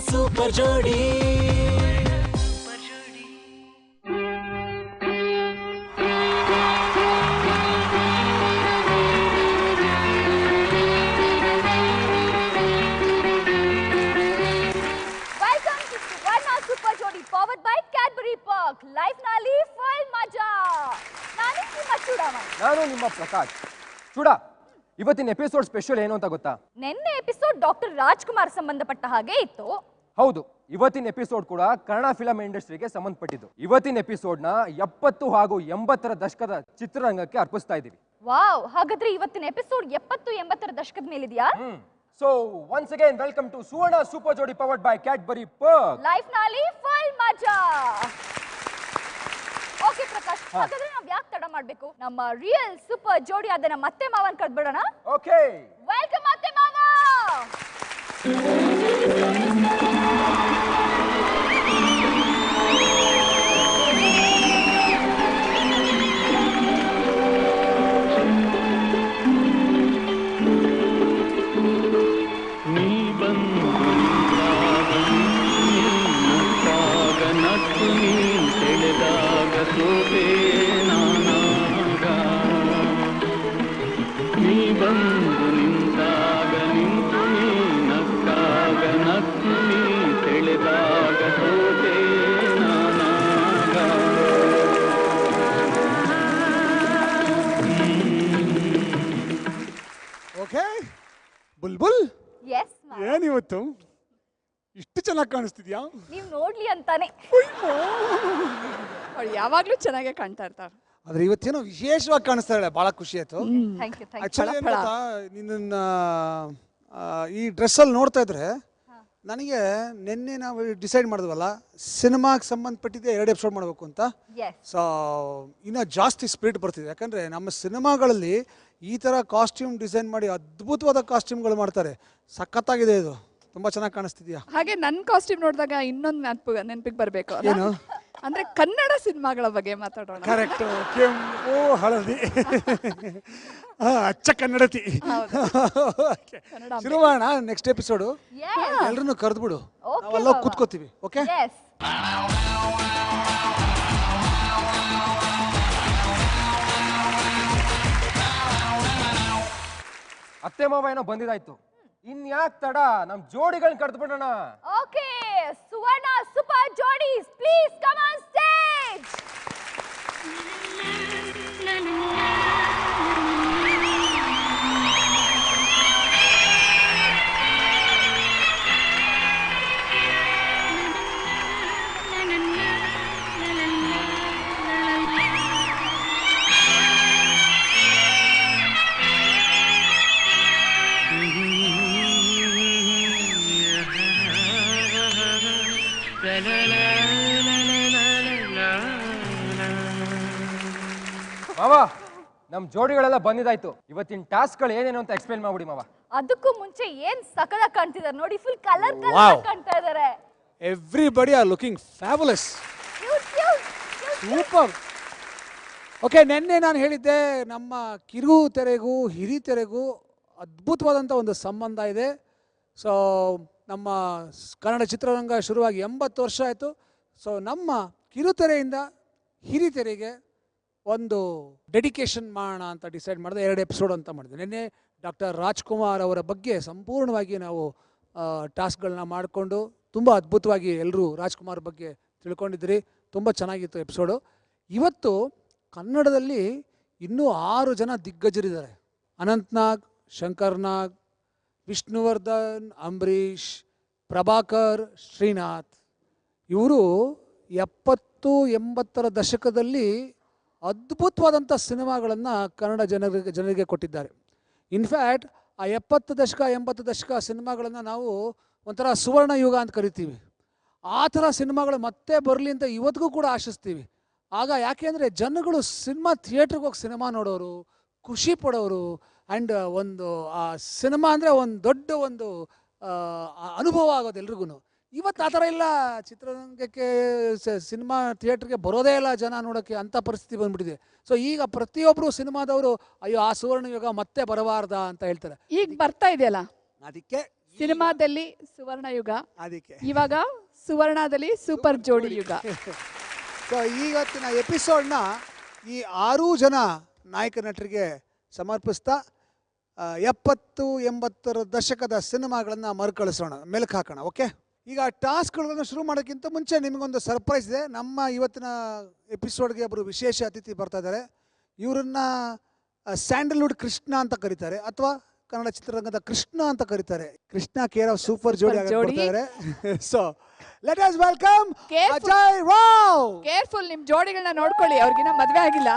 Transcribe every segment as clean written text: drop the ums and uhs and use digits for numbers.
Super ಜೋಡಿ. ನಾನು ನಿಮ್ಮ ಪ್ರಕಾಶ್. ಚೂಡ, ಇವತ್ತಿನ ಎಪಿಸೋಡ್ ಸ್ಪೆಷಲ್ ಏನು ಅಂತ ಗೊತ್ತಾ? ನಿನ್ನೆ ಎಪಿಸೋಡ್ ಡಾಕ್ಟರ್ ರಾಜ್ಕುಮಾರ್ ಸಂಬಂಧಪಟ್ಟ ಹಾಗೆ ಇತ್ತು. ಹೌದು, ಇವತ್ತಿನ ಎಪಿಸೋಡ್ ಕೂಡ ಕನ್ನಡ ಫಿಲಂ ಇಂಡಸ್ಟ್ರಿಗೆ ಸಂಬಂಧಪಟ್ಟಿದ್ದು. ಇವತ್ತಿನ ಎಪಿಸೋಡ್ ನ 70 ಹಾಗೂ 80ರ ದಶಕದ ಚಿತ್ರರಂಗಕ್ಕೆ ಅರ್ಪಿಸ್ತಾ ಇದೀವಿ. ವಾವ್, ಹಾಗಾದ್ರೆ ಇವತ್ತಿನ ಎಪಿಸೋಡ್ 70, 80ರ ದಶಕದ ಮೇಲಿದೆಯಾ? So once again welcome to Suvarna Super Jodi powered by Cadbury Perk. Life ನಲ್ಲಿ ಫುಲ್ ಮಜಾ. ಓಕೆ ಪ್ರಕಾಶ್, ಹಾಗಾದ್ರೆ ನಾವು ಯಾಕೆ ತಡ ಮಾಡ್ಬೇಕು? ನಮ್ಮ ರಿಯಲ್ ಸೂಪರ್ ಜೋಡಿ ಆದ ನಮ್ಮ ಅತ್ತೆ ಮಾವನ್ ಕರೆದ್ಬಿಡೋಣ. ಓಕೆ, ವೆಲ್ಕಮ್ ಅತ್ತೆ ಮಾವ. ಓಕೆ ಬುಲ್ಬುಲ್, ಯೆಸ್ ಏನಿವತ್ತು ಇಷ್ಟು ಚೆನ್ನಾಗಿ ಕಾಣಿಸ್ತಿದ್ಯಾ? ನೀವು ನೋಡ್ಲಿ ಅಂತಾನೆ. ಅವ್ರು ಯಾವಾಗ್ಲೂ ಚೆನ್ನಾಗೇ ಕಾಣ್ತಾ ಇರ್ತಾರೆ. ಆದ್ರೆ ಇವತ್ತೇನೋ ವಿಶೇಷವಾಗಿ ಕಾಣಿಸ್ತಾ ಇದ್ದಾಳೆ, ಬಹಳ ಖುಷಿ ಆಯ್ತು. Thank you. ಆಕ್ಚುಲಿ ಏನು ಗೊತ್ತಾ, ನಿನ್ನ ಈ ಡ್ರೆಸ್ಸಲ್ಲಿ ನೋಡ್ತಾ ಇದ್ರೆ ನನಗೆ ನಿನ್ನೆ ನಾವು ಡಿಸೈಡ್ ಮಾಡಿದ್ವಲ್ಲ, ಸಿನಿಮಾಗೆ ಸಂಬಂಧಪಟ್ಟಿದ್ದೆ 2 ಎಪಿಸೋಡ್ ಮಾಡಬೇಕು ಅಂತ. ಸೊ ಇನ್ನೂ ಜಾಸ್ತಿ ಸ್ಪಿರಿಟ್ ಬರ್ತಿದೆ. ಯಾಕಂದರೆ ನಮ್ಮ ಸಿನಿಮಾಗಳಲ್ಲಿ ಈ ಥರ ಕಾಸ್ಟ್ಯೂಮ್ ಡಿಸೈನ್ ಮಾಡಿ ಅದ್ಭುತವಾದ ಕಾಸ್ಟ್ಯೂಮ್ಗಳು ಮಾಡ್ತಾರೆ. ಸಖತ್ತಾಗಿದೆ, ಇದು ತುಂಬ ಚೆನ್ನಾಗಿ ಕಾಣಿಸ್ತಿದ್ಯಾ. ಹಾಗೆ ನನ್ನ ಕಾಸ್ಟ್ಯೂಮ್ ನೋಡಿದಾಗ ಇನ್ನೊಂದು ನೆನಪಿಗೆ ಬರಬೇಕು. ಏನು ಅಂದ್ರೆ ಕನ್ನಡ ಸಿನಿಮಾಗಳ ಬಗ್ಗೆ ಮಾತಾಡೋಣ. ಕರೆಕ್ಟ್, ಕೆಂಪು ಹಳದಿ ಅಚ್ಚ ಕನ್ನಡತಿ. ಶುರು ಮಾಡೋಣ ನೆಕ್ಸ್ಟ್ ಎಪಿಸೋಡು. ಎಲ್ರನ್ನೂ ಕರೆದ್ಬಿಡು, ನಾವೆಲ್ಲ ಕೂತ್ಕೋತೀವಿ. ಓಕೆ, ಅತ್ತೆ ಮಾವ ಏನೋ ಬಂದಿದಾಯ್ತು, ಇನ್ಯಾಕ್ ತಡ, ನಮ್ ಜೋಡಿಗಳನ್ನ ಕರೆದ್ಬಿಡೋಣ. ಓಕೆ, ಸುವರ್ಣ ಸೂಪರ್ ಜೋಡೀಸ್ ಪ್ಲೀಸ್ ಕಮ್ ಆನ್ ಸ್ಟೇಜ್. ಮಾವ, ನಮ್ ಜೋಡಿಗಳೆಲ್ಲ ಬಂದಿದಾಯ್ತು. ಇವತ್ತಿನ ಟಾಸ್ಕ್ಗಳು ಏನೇನು ಅಂತ ಎಕ್ಸ್ಪ್ಲೇನ್ ಮಾಡ್ಬಿಡಿ ಮಾವ. ಅದಕ್ಕೂ ಮುಂಚೆ ಏನ್ ಸಕಲಾಗಿ ಕಾಣ್ತಿದ್ದಾರೆ ನೋಡಿ, ಫುಲ್ ಕಲರ್ ಕಲರ್ ಕಾಣ್ತಾ ಇದ್ದಾರೆ. Everybody are looking fabulous, super. Okay, ನಿನ್ನೆ ನಾನು ಹೇಳಿದ್ದೆ ನಮ್ಮ ಕಿರು ತೆರೆಗೂ ಹಿರಿತೆರೆಗೂ ಅದ್ಭುತವಾದಂಥ ಒಂದು ಸಂಬಂಧ ಇದೆ. ಸೊ ನಮ್ಮ ಕನ್ನಡ ಚಿತ್ರರಂಗ ಶುರುವಾಗಿ 80 ವರ್ಷ ಆಯಿತು. ಸೊ ನಮ್ಮ ಕಿರುತೆರೆಯಿಂದ ಹಿರಿತೆರೆಗೆ ಒಂದು ಡೆಡಿಕೇಶನ್ ಮಾಡೋಣ ಅಂತ ಡಿಸೈಡ್ ಮಾಡಿದೆ. 2 ಎಪಿಸೋಡ್ ಅಂತ ಮಾಡಿದೆ. ನಿನ್ನೆ ಡಾಕ್ಟರ್ ರಾಜ್ಕುಮಾರ್ ಅವರ ಬಗ್ಗೆ ಸಂಪೂರ್ಣವಾಗಿ ನಾವು ಟಾಸ್ಕ್ಗಳನ್ನ ಮಾಡಿಕೊಂಡು ತುಂಬ ಅದ್ಭುತವಾಗಿ ಎಲ್ಲರೂ ರಾಜ್ಕುಮಾರ್ ಬಗ್ಗೆ ತಿಳ್ಕೊಂಡಿದ್ರಿ. ತುಂಬ ಚೆನ್ನಾಗಿತ್ತು ಎಪಿಸೋಡು. ಇವತ್ತು ಕನ್ನಡದಲ್ಲಿ ಇನ್ನೂ 6 ಜನ ದಿಗ್ಗಜರಿದ್ದಾರೆ. ಅನಂತ್ನಾಗ್, ಶಂಕರ್ನಾಗ್, ವಿಷ್ಣುವರ್ಧನ್, ಅಂಬರೀಷ್, ಪ್ರಭಾಕರ್, ಶ್ರೀನಾಥ್. ಇವರು 70-80ರ ದಶಕದಲ್ಲಿ ಅದ್ಭುತವಾದಂಥ ಸಿನಿಮಾಗಳನ್ನು ಕನ್ನಡ ಜನರಿಗೆ ಕೊಟ್ಟಿದ್ದಾರೆ. ಇನ್ಫ್ಯಾಕ್ಟ್ ಆ 70 ದಶಕ 80 ದಶಕ ಸಿನಿಮಾಗಳನ್ನು ನಾವು ಒಂಥರ ಸುವರ್ಣ ಯುಗ ಅಂತ ಕರಿತೀವಿ. ಆ ಥರ ಸಿನಿಮಾಗಳು ಮತ್ತೆ ಬರಲಿ ಅಂತ ಇವತ್ತಿಗೂ ಕೂಡ ಆಶಿಸ್ತೀವಿ. ಆಗ ಯಾಕೆಂದರೆ ಜನಗಳು ಸಿನಿಮಾ ಥಿಯೇಟ್ರಿಗೆ ಹೋಗಿ ಸಿನಿಮಾ ನೋಡೋರು, ಖುಷಿ ಪಡೋರು. ಆ್ಯಂಡ್ ಒಂದು ಆ ಸಿನಿಮಾ ಅಂದರೆ ಒಂದು ದೊಡ್ಡ ಒಂದು ಅನುಭವ ಆಗೋದು ಎಲ್ರಿಗೂ. ಇವತ್ತು ಆ ಥರ ಇಲ್ಲ. ಚಿತ್ರರಂಗಕ್ಕೆ ಸಿನಿಮಾ ಥಿಯೇಟ್ರಿಗೆ ಬರೋದೇ ಇಲ್ಲ ಜನ ನೋಡೋಕ್ಕೆ, ಅಂಥ ಪರಿಸ್ಥಿತಿ ಬಂದ್ಬಿಟ್ಟಿದೆ. ಸೊ ಈಗ ಪ್ರತಿಯೊಬ್ಬರು ಸಿನಿಮಾದವರು ಅಯ್ಯೋ ಆ ಸುವರ್ಣ ಯುಗ ಮತ್ತೆ ಬರಬಾರ್ದ ಅಂತ ಹೇಳ್ತಾರೆ. ಈಗ ಬರ್ತಾ ಇದೆಯಲ್ಲ, ಅದಕ್ಕೆ ಸಿನಿಮಾದಲ್ಲಿ ಸುವರ್ಣ ಯುಗ, ಅದಕ್ಕೆ ಇವಾಗ ಸುವರ್ಣದಲ್ಲಿ ಸೂಪರ್ ಜೋಡಿ ಯುಗ. ಸೊ ಇವತ್ತಿನ ಎಪಿಸೋಡ್ನ ಈ 6 ಜನ ನಾಯಕ ನಟರಿಗೆ ಸಮರ್ಪಿಸ್ತಾ 70-80 ದಶಕದ ಸಿನಿಮಾಗಳನ್ನು ಮರುಕಳಿಸೋಣ, ಮೆಲುಕು ಹಾಕೋಣ. ಓಕೆ, ಈಗ ಟಾಸ್ಕ್ಗಳನ್ನು ಶುರು ಮಾಡೋಕ್ಕಿಂತ ಮುಂಚೆ ನಿಮಗೊಂದು ಸರ್ಪ್ರೈಸ್ ಇದೆ. ನಮ್ಮ ಇವತ್ತಿನ ಎಪಿಸೋಡ್ಗೆ ಒಬ್ಬರು ವಿಶೇಷ ಅತಿಥಿ ಬರ್ತಾ ಇದ್ದಾರೆ. ಇವರನ್ನ ಸ್ಯಾಂಡಲ್ವುಡ್ ಕೃಷ್ಣ ಅಂತ ಕರೀತಾರೆ, ಅಥವಾ ಕನ್ನಡ ಚಿತ್ರರಂಗದ ಕೃಷ್ಣ ಅಂತ ಕರೀತಾರೆ. ಕೃಷ್ಣ ಕೇರ್ ಆಫ್ ಸೂಪರ್ ಜೋಡಿ ಬರ್ತಾ ಇದ್ದಾರೆ. So let us welcome Ajay Rao. Careful, ನಿಮ್ ಜೋಡಿಗಳನ್ನ ನೋಡ್ಕೊಳ್ಳಿ, ಅವ್ರಿಗಿನ್ನ ಮದ್ವೆ ಆಗಿಲ್ಲ.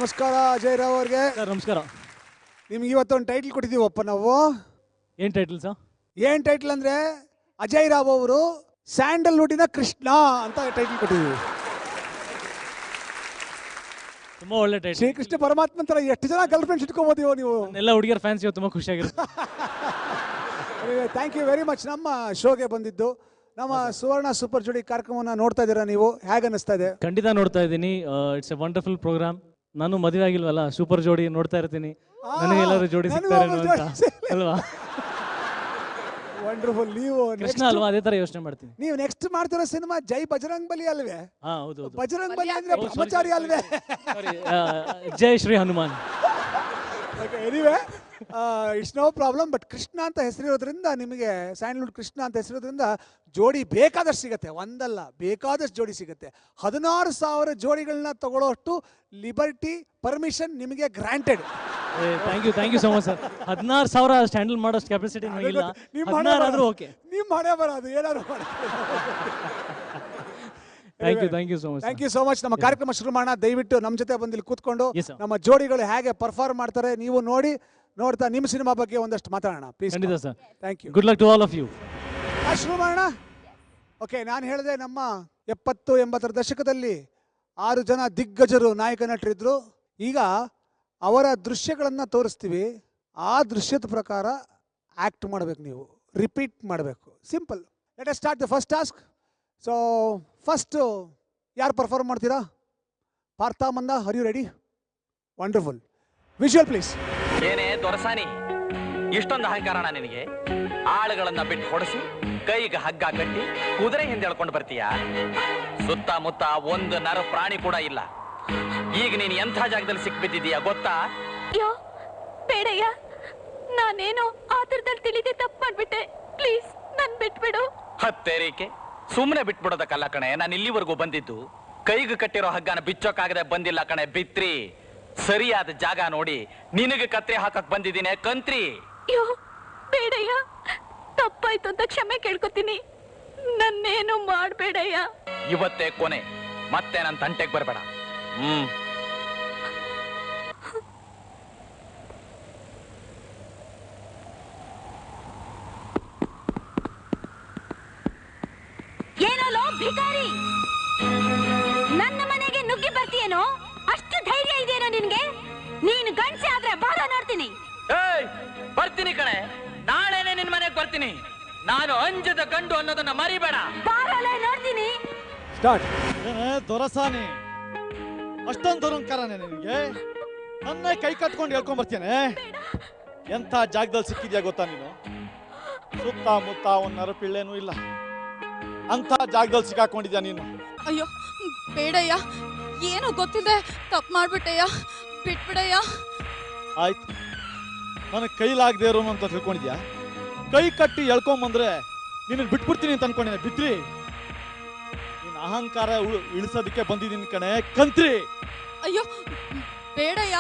ನಮಸ್ಕಾರ ಅಜಯ್ ರಾವ್ ಅವ್ರಿಗೆ. ಸರ್ ನಮಸ್ಕಾರ. ನಿಮ್ಗೆ ಇವತ್ತೊಂದು ಟೈಟಲ್ ಕೊಟ್ಟಿದ್ದೀವಪ್ಪ ನಾವು. ಏನು ಟೈಟಲ್ ಸರ್? ಏನ್ ಟೈಟಲ್ ಅಂದ್ರೆ ಅಜಯ್ ರಾವ್ ಅವರು ಸ್ಯಾಂಡಲ್ವುಡ್ಡಿನ ಕೃಷ್ಣ ಅಂತ ಟೈಟಲ್ ಕೊಟ್ಟಿದ್ದೀವಿ. ತುಂಬಾ ಒಳ್ಳೆ ಟೈಟಲ್. ಶ್ರೀಕೃಷ್ಣ ಪರಮಾತ್ಮ ತರ ಎಷ್ಟು ಜನ ಗರ್ಲ್ ಫ್ರೆಂಡ್ಸ್ ಇಟ್ಕೋಬೋದಿವೋ ನೀವು. ಎಲ್ಲ ಹುಡುಗಿಯರ ಫ್ಯಾನ್ಸ್ ಇವತ್ತು ತುಂಬಾ ಖುಷಿಯಾಗಿರುತ್ತೆ. Thank you very much. ನಮ್ಮ ಶೋಗೆ ಬಂದಿದ್ದು, ನಮ್ಮ ಸುವರ್ಣ ಸೂಪರ್ ಜೋಡಿ ಕಾರ್ಯಕ್ರಮವನ್ನು ನೋಡ್ತಾ ಇದ್ದೀರಾ ನೀವು, ಹೇಗೆ ಅನ್ನಿಸ್ತಾ ಇದೆ? ಖಂಡಿತ ನೋಡ್ತಾ ಇದ್ದೀನಿ. It's a wonderful programme. ನಾನು ಮದುವೆ ಆಗಿಲ್ವಲ್ಲ, ಸೂಪರ್ ಜೋಡಿ ನೋಡ್ತಾ ಇರ್ತೀನಿ. ನನಗೆ ಎಲ್ಲರೂ ಜೋಡಿ ಸಿಗ್ತಾರೆ ಅಲ್ವಾ? ವಂಡರ್ಫುಲ್. ನೀವು ಕೃಷ್ಣ ಅಲ್ವಾ, ಅದೇ ತರ ಯೋಚನೆ ಮಾಡ್ತೀನಿ. ನೀವು ನೆಕ್ಸ್ಟ್ ಮಾಡ್ತಿರೋ ಸಿನಿಮಾ ಜೈ ಬಜರಂಗ್ ಬಲಿ ಅಲ್ವೇ? ಹಾ ಹೌದು ಹೌದು. ಬಜರಂಗ್ ಬಲಿ ಅಂದ್ರೆ ಬ್ರಹ್ಮಚಾರಿ ಅಲ್ವೇ? ಜೈ Shri Hanuman. Anyway it's no problem. But Krishna ಅಂತ ಹೆಸರಿರೋದ್ರಿಂದ, ನಿಮಗೆ ಸ್ಯಾಂಡಲ್ವುಡ್ ಕೃಷ್ಣ ಅಂತ ಹೆಸರಿರೋದ್ರಿಂದ ಜೋಡಿ ಬೇಕಾದಷ್ಟು ಸಿಗುತ್ತೆ. ಒಂದಲ್ಲ, ಬೇಕಾದಷ್ಟು ಜೋಡಿ ಸಿಗುತ್ತೆ. 16,000 ಜೋಡಿಗಳನ್ನ ತಗೊಳ್ಳೋಷ್ಟು ಲಿಬರ್ಟಿ ಪರ್ಮಿಷನ್ ನಿಮಗೆ granted. Thank you so much sir. 16,000 handle ಮಾಡೋಷ್ಟು ಕೆಪಾಸಿಟಿ ನನಗಿಲ್ಲ. 16 ಆದ್ರೂ ಓಕೆ. ನಿಮ್ಮ ಹಣೆ ಬರೋದು ಏನಾದ್ರು ಮಾಡಿ. Thank you so much. Thank you so much. ನಮ್ಮ ಕಾರ್ಯಕ್ರಮ ಶುರು ಮಾಡೋಣ. ದಯವಿಟ್ಟು ನಮ್ಮ ಜೊತೆ ಬಂದು ಇಲ್ಲಿ ಕೂತ್ಕೊಂಡು Yes, sir. ನಮ್ಮ ಜೋಡಿಗಳು ಹೇಗೆ ಪರ್ಫಾರ್ಮ್ ಮಾಡ್ತಾರೆ ನೀವು ನೋಡ್ತಾ ನಿಮ್ಮ ಸಿನಿಮಾ ಬಗ್ಗೆ ಒಂದಷ್ಟು ಮಾತಾಡೋಣ ಪ್ಲೀಸ್. ಖಂಡಿತ sir. Thank you. Good luck to all of you. ಶುರು ಮಾಡೋಣ. ಓಕೆ, ನಾನು ಹೇಳಿದೆ ನಮ್ಮ 70-80 ದಶಕದಲ್ಲಿ 6 ಜನ ದಿಗ್ಗಜರು ನಾಯಕ ನಟರಿದ್ರು. ಈಗ ಅವರ ದೃಶ್ಯಗಳನ್ನು ತೋರಿಸ್ತೀವಿ. ಆ ದೃಶ್ಯದ ಪ್ರಕಾರ ಆ್ಯಕ್ಟ್ ಮಾಡಬೇಕು, ನೀವು ರಿಪೀಟ್ ಮಾಡಬೇಕು. Simple. Let us start the first task. So first ಯಾರು ಪರ್ಫಾರ್ಮ್ ಮಾಡ್ತೀರಾ? ಪಾರ್ಥ ಮಂದ, are you ready? Wonderful. Visual please. ಏನೇ ದೊರಸಾನಿ, ಇಷ್ಟೊಂದು ಅಹಂಕಾರಣ ನಿನಗೆ? ಆಳುಗಳನ್ನ ಬಿಟ್ಟು ಹೊಡೆಸಿ ಕೈಗೆ ಹಗ್ಗ ಕಟ್ಟಿ ಕುದುರೆ ಹಿಂದೆ ಎಳ್ಕೊಂಡು ಬರ್ತೀಯ? ಸುತ್ತಮುತ್ತ ಒಂದು ನರ ಪ್ರಾಣಿ ಕೂಡ ಇಲ್ಲ. ಈಗ ನೀನು ಎಂಥ ಜಾಗದಲ್ಲಿ ಸಿಕ್ಬಿದ್ದಿದೀಯ ಗೊತ್ತಾ? ಅಯ್ಯೋ ಬೇಡಯ್ಯ, ನಾನೇನೋ ಆತರದಲ್ಲಿ ತಿಳಿದೆ ತಪ್ಪು ಮಾಡ್ಬಿಟ್ಟೆ. ಪ್ಲೀಸ್ ನನ್ ಬಿಟ್ಬಿಡು. ಹತ್ತೇರಿಕೆ, ಸುಮ್ಮನೆ ಬಿಟ್ಬಿಡೋದಕ್ಕಲ್ಲ ಕಣೆ ನಾನು ಇಲ್ಲಿವರೆಗೂ ಬಂದಿದ್ದು. ಕೈಗೆ ಕಟ್ಟಿರೋ ಹಗ್ಗನ ಬಿಚ್ಚೋಕಾಗದೆ ಬಂದಿಲ್ಲ ಕಣೆ ಬಿತ್ರಿ. ಸರಿಯಾದ ಜಾಗ ನೋಡಿ ನಿನಗೆ ಕತ್ರಿ ಹಾಕಕ್ ಬಂದಿದ್ದೀನಿ ಕಂತ್ರಿ. ಅಯ್ಯೋ ಬೇಡಯ್ಯ, ತಪ್ಪಾಯ್ತು ಅಂತ ಕ್ಷಮೆ ಕೇಳ್ಕೊತೀನಿ. ನನ್ನೇನು ಮಾಡ್ಬೇಡಯ್ಯ. ಇವತ್ತೇ ಕೊನೆ, ಮತ್ತೆ ನನ್ನ ತಂಟೆಗೆ ಬರಬೇಡ. ಏನೋ ಭಿಕಾರಿ, ನನ್ನ ಮನೆಗೆ ನುಗ್ಗಿ ಬರ್ತೀಯೇನೋ? ಅಷ್ಟು ಧೈರ್ಯ ಇದೆಯೇನೋ ನಿನ್ಗೆ? ನೀನು ಗಂಡ್ಸೆ ಆದ್ರೆ ಬಾರ ನೋಡ್ತೀನಿ. ಏಯ್ ಬರ್ತೀನಿ ಕಣೆ, ನಾಳೆನೆ ನಿನ್ ಮನೆಗೆ ಬರ್ತೀನಿ. ನಾನು ಅಂಜದ ಗಂಡು ಅನ್ನೋದನ್ನ ಮರಿಬೇಡ. ಬಾರಲ್ಲ ನೋಡ್ತೀನಿ. ಸ್ಟಾರ್ಟ್. ದೊರಸಾನಿ, ಅಷ್ಟೊಂದು ದುರಂಕಾರನೇ ನಿನಗೆ? ನನ್ನ ಕೈ ಕಟ್ಕೊಂಡು ಹೇಳ್ಕೊಂಡ್ ಬರ್ತೇನೆ. ಎಂಥ ಜಾಗದಲ್ಲಿ ಸಿಕ್ಕಿದ್ಯಾ ಗೊತ್ತಾ ನೀನು? ಸುತ್ತಮುತ್ತ ಒಂದು ನರಪಿಳ್ಳೆನೂ ಇಲ್ಲ, ಅಂತ ಜಾಗದಲ್ಲಿ ಸಿಕ್ಕಾಕೊಂಡಿದ್ಯಾ ನೀನು. ಅಯ್ಯೋ ಬೇಡಯ್ಯ, ಏನೋ ಗೊತ್ತಿದೆ ತಪ್ಪು ಮಾಡ್ಬಿಟ್ಟಯ್ಯ, ಬಿಟ್ಬಿಡಯ್ಯ. ಆಯ್ತು, ನನಗೆ ಕೈಲಾಗದೆ ಇರೋನು ಅಂತ ತಿಳ್ಕೊಂಡಿದ್ಯಾ? ಕೈ ಕಟ್ಟಿ ಎಳ್ಕೊಂಬಂದ್ರೆ ನಿನ್ನ ಬಿಟ್ಬಿಡ್ತೀನಿ ಅಂತ ಅನ್ಕೊಂಡಿದ್ದೆ. ಬಿಟ್ರಿ, ನಿನ್ನ ಅಹಂಕಾರ ಇಳಿಸೋದಕ್ಕೆ ಬಂದಿದ್ದೀನಿ ಕಣೆ ಕಂತ್ರಿ. ಅಯ್ಯೋ ಬೇಡಯ್ಯ,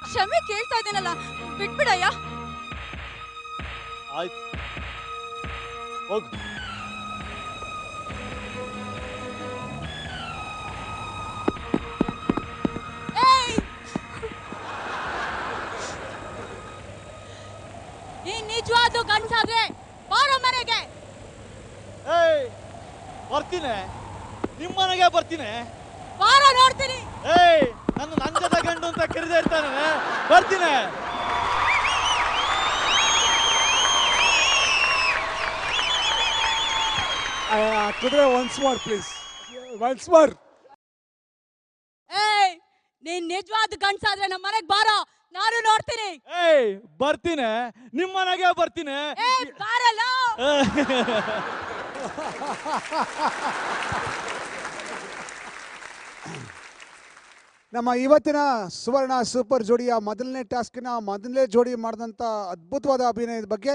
ಕ್ಷಮೆ ಕೇಳ್ತಾ ಇದ್ದೀನಲ್ಲ, ಬಿಟ್ಬಿಡಯ್ಯ. ಆಯ್ತು ಹೋಗು. ಈ ನಿಜವಾದ ಗಂಡಸಾದ್ರೆ ಬಾರೋ ಮನೆಗೆ. ಏಯ್ ಬರ್ತೀನಿ, ನಿಮ್ಮನೆಗೆ ಬರ್ತೀನಿ. ಬಾರೋ ನೋಡ್ತೀನಿ. ಏಯ್ ನನ್ನ ನಂಜದ ಗಂಡು ಅಂತ ಕರೆದೇ ಇರ್ತಾನೆ. ಬರ್ತೀನಿ. ಕುದುರೆ once more please, once more. ಏಯ್, ನೀನ್ ನಿಜವಾದ ಗಂಡ್ಸಾದ್ರೆ ನಮ್ಮ ಮನೆಗ್ ಬಾರೋ, ನಾನು ನೋಡ್ತೀನಿ. ಏಯ್ ಬರ್ತೀನಿ, ನಿಮ್ಮ ಮನೆಗೆ ಬರ್ತೀನಿ. ಏಯ್ ಬಾರಲ್ಲ. ನಮ್ಮ ಇವತ್ತಿನ ಸುವರ್ಣ ಸೂಪರ್ ಜೋಡಿಯ ಮೊದಲನೇ ಟಾಸ್ಕಿನ ಮೊದಲನೇ ಜೋಡಿ ಮಾಡಿದಂಥ ಅದ್ಭುತವಾದ ಅಭಿನಯದ ಬಗ್ಗೆ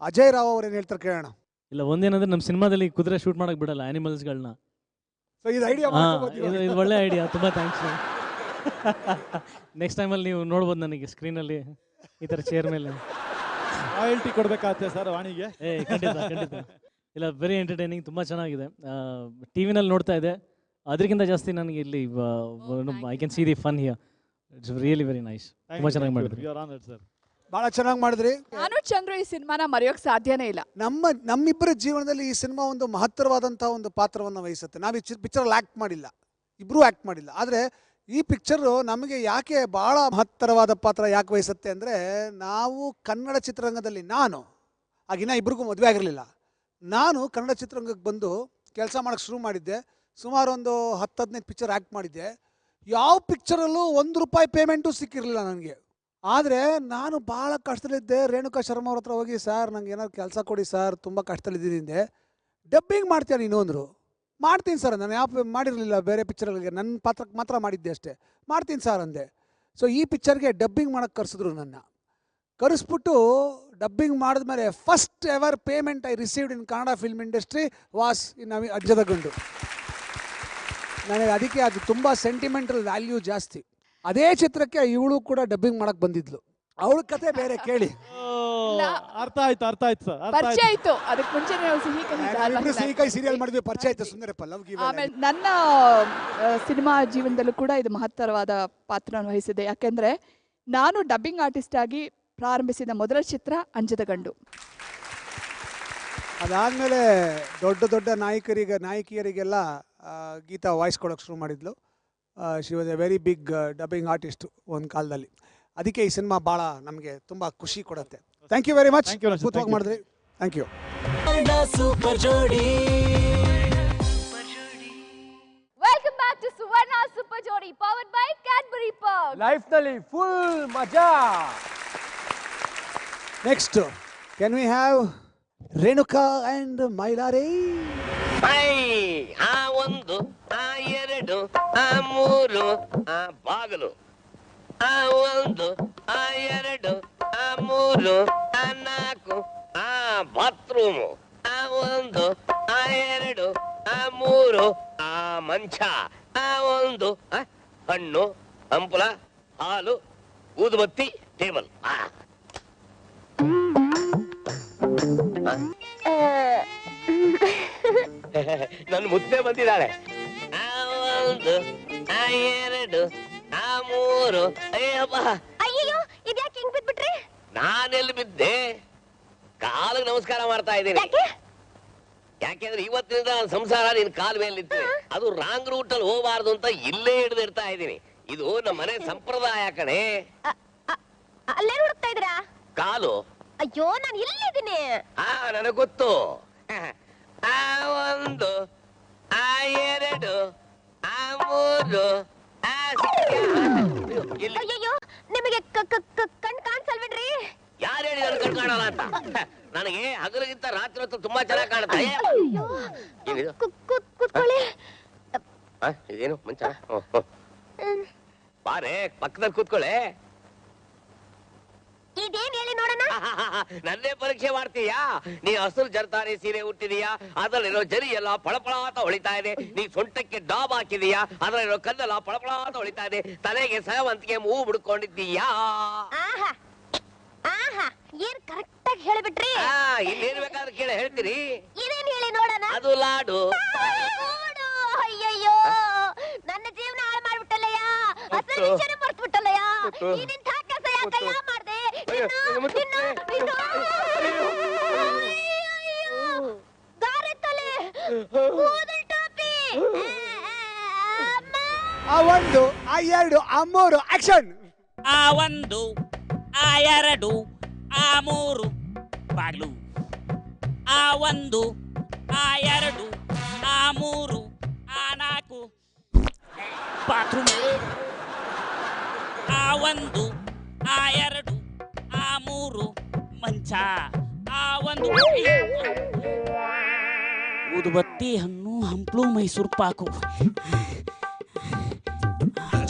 ಅಜಯ್ ರಾವ್ ಅವ್ರು ಏನು ಹೇಳ್ತಾರೆ ಕೇಳೋಣ. ಇಲ್ಲ, ಒಂದೇನಂದ್ರೆ ನಮ್ಮ ಸಿನಿಮಾದಲ್ಲಿ ಕುದುರೆ ಶೂಟ್ ಮಾಡಕ್ ಬಿಡಲ್ಲ ಆನಿಮಲ್ಸ್ಗಳನ್ನ. ಸೊ ಇದು ಐಡಿಯಾ ಇದು ಒಳ್ಳೆ ಐಡಿಯಾ, ತುಂಬ ಥ್ಯಾಂಕ್ಸ್. ನೆಕ್ಸ್ಟ್ ಟೈಮಲ್ಲಿ ನೀವು ನೋಡ್ಬೋದು ನನಗೆ ಸ್ಕ್ರೀನಲ್ಲಿ ಈ ಥರ ಚೇರ್ ಮೇಲೆ. ರಾಯಲ್ಟಿ ಕೊಡ್ಬೇಕಾಗತ್ತೆ ಸರ್ ವಾಣಿಗೆ. ಖಂಡಿತ ಖಂಡಿತ. ಇಲ್ಲ, ವೆರಿ ಎಂಟರ್ಟೈನಿಂಗ್, ತುಂಬ ಚೆನ್ನಾಗಿದೆ. ಟಿ ವಿನಲ್ಲಿ ನೋಡ್ತಾ ಇದೆ, ಅದಕ್ಕಿಂತ ಜಾಸ್ತಿ ನನಗೆ ಇಲ್ಲಿ I can see the fun here. It's really very nice. ತುಂಬ ಚೆನ್ನಾಗಿ ಮಾಡಿದ್ರಿ. ಸರ್ ಭಾಳ ಚೆನ್ನಾಗಿ ಮಾಡಿದ್ರಿ. ನಾನು ಚಂದ್ರು ಈ ಸಿನಿಮಾನ ಮರೆಯೋಕ್ ಸಾಧ್ಯನೇ ಇಲ್ಲ. ನಮ್ಮಿಬ್ಬರ ಜೀವನದಲ್ಲಿ ಈ ಸಿನಿಮಾ ಒಂದು ಮಹತ್ತರವಾದಂಥ ಒಂದು ಪಾತ್ರವನ್ನು ವಹಿಸುತ್ತೆ. ನಾವು ಈ ಪಿಕ್ಚರಲ್ಲಿ ಆ್ಯಕ್ಟ್ ಮಾಡಿಲ್ಲ, ಇಬ್ಬರೂ ಆ್ಯಕ್ಟ್ ಮಾಡಿಲ್ಲ. ಆದರೆ ಈ ಪಿಕ್ಚರು ನಮಗೆ ಯಾಕೆ ಭಾಳ ಮಹತ್ತರವಾದ ಪಾತ್ರ ಯಾಕೆ ವಹಿಸುತ್ತೆ ಅಂದರೆ, ನಾವು ಕನ್ನಡ ಚಿತ್ರರಂಗದಲ್ಲಿ ಆಗಿನ ಇಬ್ಬರಿಗೂ ಮದುವೆ ಆಗಿರಲಿಲ್ಲ. ನಾನು ಕನ್ನಡ ಚಿತ್ರರಂಗಕ್ಕೆ ಬಂದು ಕೆಲಸ ಮಾಡೋಕ್ಕೆ ಶುರು ಮಾಡಿದ್ದೆ. ಸುಮಾರು ಒಂದು 10-15 ಪಿಕ್ಚರ್ ಆ್ಯಕ್ಟ್ ಮಾಡಿದ್ದೆ. ಯಾವ ಪಿಕ್ಚರಲ್ಲೂ ₹1 ಪೇಮೆಂಟು ಸಿಕ್ಕಿರಲಿಲ್ಲ ನನಗೆ. ಆದರೆ ನಾನು ಭಾಳ ಕಷ್ಟದಲ್ಲಿದ್ದೆ. ರೇಣುಕಾ ಶರ್ಮಾ ಅವ್ರ ಹತ್ರ ಹೋಗಿ, ಸರ್ ನಂಗೆ ಏನಾದ್ರು ಕೆಲಸ ಕೊಡಿ ಸರ್, ತುಂಬ ಕಷ್ಟದಲ್ಲಿದ್ದೀನಿ. ಡಬ್ಬಿಂಗ್ ಮಾಡ್ತೀಯ ನೀನು ಅಂದರು. ಮಾಡ್ತೀನಿ ಸರ್, ನಾನು ಯಾವ ಮಾಡಿರಲಿಲ್ಲ ಬೇರೆ ಪಿಕ್ಚರ್ಗಳಿಗೆ, ನನ್ನ ಪಾತ್ರಕ್ಕೆ ಮಾತ್ರ ಮಾಡಿದ್ದೆ ಅಷ್ಟೇ. ಮಾಡ್ತೀನಿ ಸರ್ ಅಂದೆ. ಸೊ ಈ ಪಿಕ್ಚರ್ಗೆ ಡಬ್ಬಿಂಗ್ ಮಾಡೋಕ್ಕೆ ಕರೆಸಿದ್ರು. ಕರೆಸ್ಬಿಟ್ಟು ಡಬ್ಬಿಂಗ್ ಮಾಡಿದ್ಮೇಲೆ first ever payment I received in Kannada film industry was in Ajjada Gandu. ನನಗೆ ಅದಕ್ಕೆ ಅದು ತುಂಬ ಸೆಂಟಿಮೆಂಟಲ್ ವ್ಯಾಲ್ಯೂ ಜಾಸ್ತಿ. ಅದೇ ಚಿತ್ರಕ್ಕೆ ಇವಳು ಕೂಡ ಡಬ್ಬಿಂಗ್ ಮಾಡಕ್ಕೆ ಬಂದಿದ್ಲು. ಅವಳ ಕತೆ ಬೇರೆ ಕೇಳಿ. ಅರ್ಥ ಆಯ್ತು ಸರ್. ಪರಿಚಯ ಆಯ್ತು. ಅದಕ್ಕೆ ಮುಂಚೆ ಸಿಹಿ ಕೈ ಸೀರಿಯಲ್ ಮಾಡಿದ್ವಿ, ಪರಿಚಯ ಆಯ್ತು. Sundarappa love give. ಆಮೇಲೆ ನನ್ನ ಸಿನಿಮಾ ಜೀವನದಲ್ಲೂ ಕೂಡ ಇದು ಮಹತ್ತರವಾದ ಪಾತ್ರವನ್ನು ವಹಿಸಿದೆ. ಯಾಕೆಂದ್ರೆ ನಾನು ಡಬ್ಬಿಂಗ್ ಆರ್ಟಿಸ್ಟ್ ಆಗಿ ಪ್ರಾರಂಭಿಸಿದ ಮೊದಲ ಚಿತ್ರ ಅಂಜದ ಗಂಡು. ಅದಾದಮೇಲೆ ದೊಡ್ಡ ದೊಡ್ಡ ನಾಯಕಿಯರಿಗೆಲ್ಲ ಗೀತಾ ವಾಯ್ಸ್ ಕೊಡೋಕ್ಕೆ ಶುರು ಮಾಡಿದ್ಲು. She was a very big dubbing artist ಒಂದು ಕಾಲದಲ್ಲಿ. ಅದಕ್ಕೆ ಈ ಸಿನಿಮಾ ಭಾಳ ನಮಗೆ ತುಂಬ ಖುಷಿ ಕೊಡುತ್ತೆ. Thank you very much. ಅದ್ಭುತವಾಗಿ ಮಾಡಿದ್ರಿ. Thank you. Welcome back to Suvarna Super Jodi powered by Cadbury Perk. ಲೈಫ್ನಲ್ಲಿ ಫುಲ್ ಮಜಾ. Next can we have Renuka and Mailari? ಆ 1 ಆ 2 ಆ 3 ಆ ಬಾಗಿಲು, ಆ 1 ಆ 2 ಆ 3 ಆ 4 ಆ ಬಾತ್ರೂಮು, ಆ 1 ಆ 2 ಆ 3 ಆ ಮಂಚ, ಆ 1 ಹಣ್ಣು ಹಂಪಲ ಹಾಲು ಊದುಬತ್ತಿ ಟೇಬಲ್. ನನ್ನ ಮುದ್ದೆ ಬಂದಿದ್ದಾಳೆ. ಆ 1 ಆ 2 ಆ 3. ಅಯ್ಯಪ್ಪ, ಅಯ್ಯೋ ಇದ್ಯಾಕೆ ಹಿಂಗ್ ಬಿದ್ಬಿಟ್ರಿ? ನಾನೆಲ್ಲಿ ಬಿದ್ದೆ? ಕಾಲಿಗೆ ನಮಸ್ಕಾರ ಮಾಡ್ತಾ ಇದ್ದೀನಿ. ಯಾಕೆಂದ್ರೆ ಇವತ್ತಿನಿಂದ ನನ್ನ ಸಂಸಾರ ನಿನ್ ಕಾಲ ಮೇಲೆ ನಿಂತಿದೆ. ಅದು ರಾಂಗ್ ರೂಟ್ ಅಲ್ಲಿ ಹೋಗಬಾರ್ದು ಅಂತ ಇಲ್ಲೇ ಹಿಡಿದಿರ್ತಾ ಇದ್ದೀನಿ. ಇದು ನಮ್ಮ ಮನೆ ಸಂಪ್ರದಾಯ ಕಣೆ. ಅಲ್ಲೇ ಹುಡುಕ್ತಾ ಇದ್ದೀರಾ? ಕಾಲು. ಅಯ್ಯೋ ನಾನು ಇಲ್ಲಿದ್ದೀನಿ. ನನಗ್ ಗೊತ್ತು. ಆ 1 ಆ 2 ಆ 3 ಅಯ್ಯೋ ನಿಮಗೆ ಕಣ್ ಕಾಣಿಸಲ್ವೇನ್ರಿ? ಯಾರು ಹೇಳಿ ನನ್ ಕಣ್ ಕಾಣಲ್ಲ ಅಂತ? ನನಗೆ ಹಗಲಿಗಿಂತ ರಾತ್ರಿ ಹೊತ್ತು ತುಂಬಾ ಚೆನ್ನಾಗಿ ಕಾಣುತ್ತೆ. ಕೂತ್ಕೊಳ್ಳಿ. ಇದೇನು ಮಂಚ? ಬಾರೆ ಪಕ್ಕದಲ್ಲಿ ಕೂತ್ಕೊಳ್ಳೆ. ಇದೇನ್ ಹೇಳಿ ನೋಡೋಣ. ನನ್ನೇ ಪರೀಕ್ಷೆ ಮಾಡ್ತೀಯಾ? ನೀ ಹಸಿರು ಜರ್ತಾರಿ ಸೀರೆ ಹುಟ್ಟಿದೀಯಾ? ಅದ್ರಲ್ಲಿರೋ ಜರಿ ಎಲ್ಲ ಪಳಪಳ ಅಂತ ಹೊಳಿತಾ ಇದೆ. ನೀ ಸೊಂಟಕ್ಕೆ ಡಾಬ್ ಹಾಕಿದೀಯಾ? ಅದ್ರಲ್ಲಿರೋ ಕಲ್ಲೆಲ್ಲ ಪಳಪಳ ಅಂತ ಹೊಳಿತಾ ಇದೆ. ತಲೆಗೆ ಸೇವಂತಿಗೆ ಮೂಗು ಬಿಡ್ಕೊಂಡಿದ್ದೀಯಾ? ಏನ್ ಕರೆಕ್ಟ್ ಆಗಿ ಹೇಳಿಬಿಟ್ರಿ. ಇನ್ನೇನ್ ಬೇಕಾದ್ರೆ ಕೇಳಿ ಹೇಳ್ತೀರಿ. ಇದೇನ್ ಹೇಳಿ ನೋಡೋಣ. ಅದು ಲಾಡು. ಅಯ್ಯಯ್ಯೋ ನನ್ನ ಜೀವನ ಹಾಳು ಮಾಡ್ಬಿಟ್ಟಲ್ಲಯ್ಯ. ಅಸಲು ವಿಷಯನೇ ಮರ್ತ್ಬಿಟ್ಟಲ್ಲಯ್ಯ. ಇದೀನ್ ಕೆಲಸ ಯಾಕಯ್ಯ ಮಾಡ್ದೆ? ಗಾರೆ ತಲೆ ಕೂದಲ್ ಟಾಪಿ. ಆ ಒಂದು ಆ ಎರಡು ಆ ಮೂರು ಆಕ್ಷನ್. ಆ ಒಂದು ಆ ಎರಡು ಆ ಮೂರು ಬಾಗ್ಲು. ಆ ಒಂದು ಆ ಎರಡು ಆ ಮೂರು ಆ ನಾಲ್ಕು ಬಾತ್ರೂಮ್. ಆ ಒಂದು ಆ ಎರಡು ಆ ಮೂರು ಮಂಚ. ಆ ಒಂದು ಊದುಬತ್ತಿ ಹಣ್ಣು ಹಂಪ್ಲು ಮೈಸೂರು ಪಾಕು.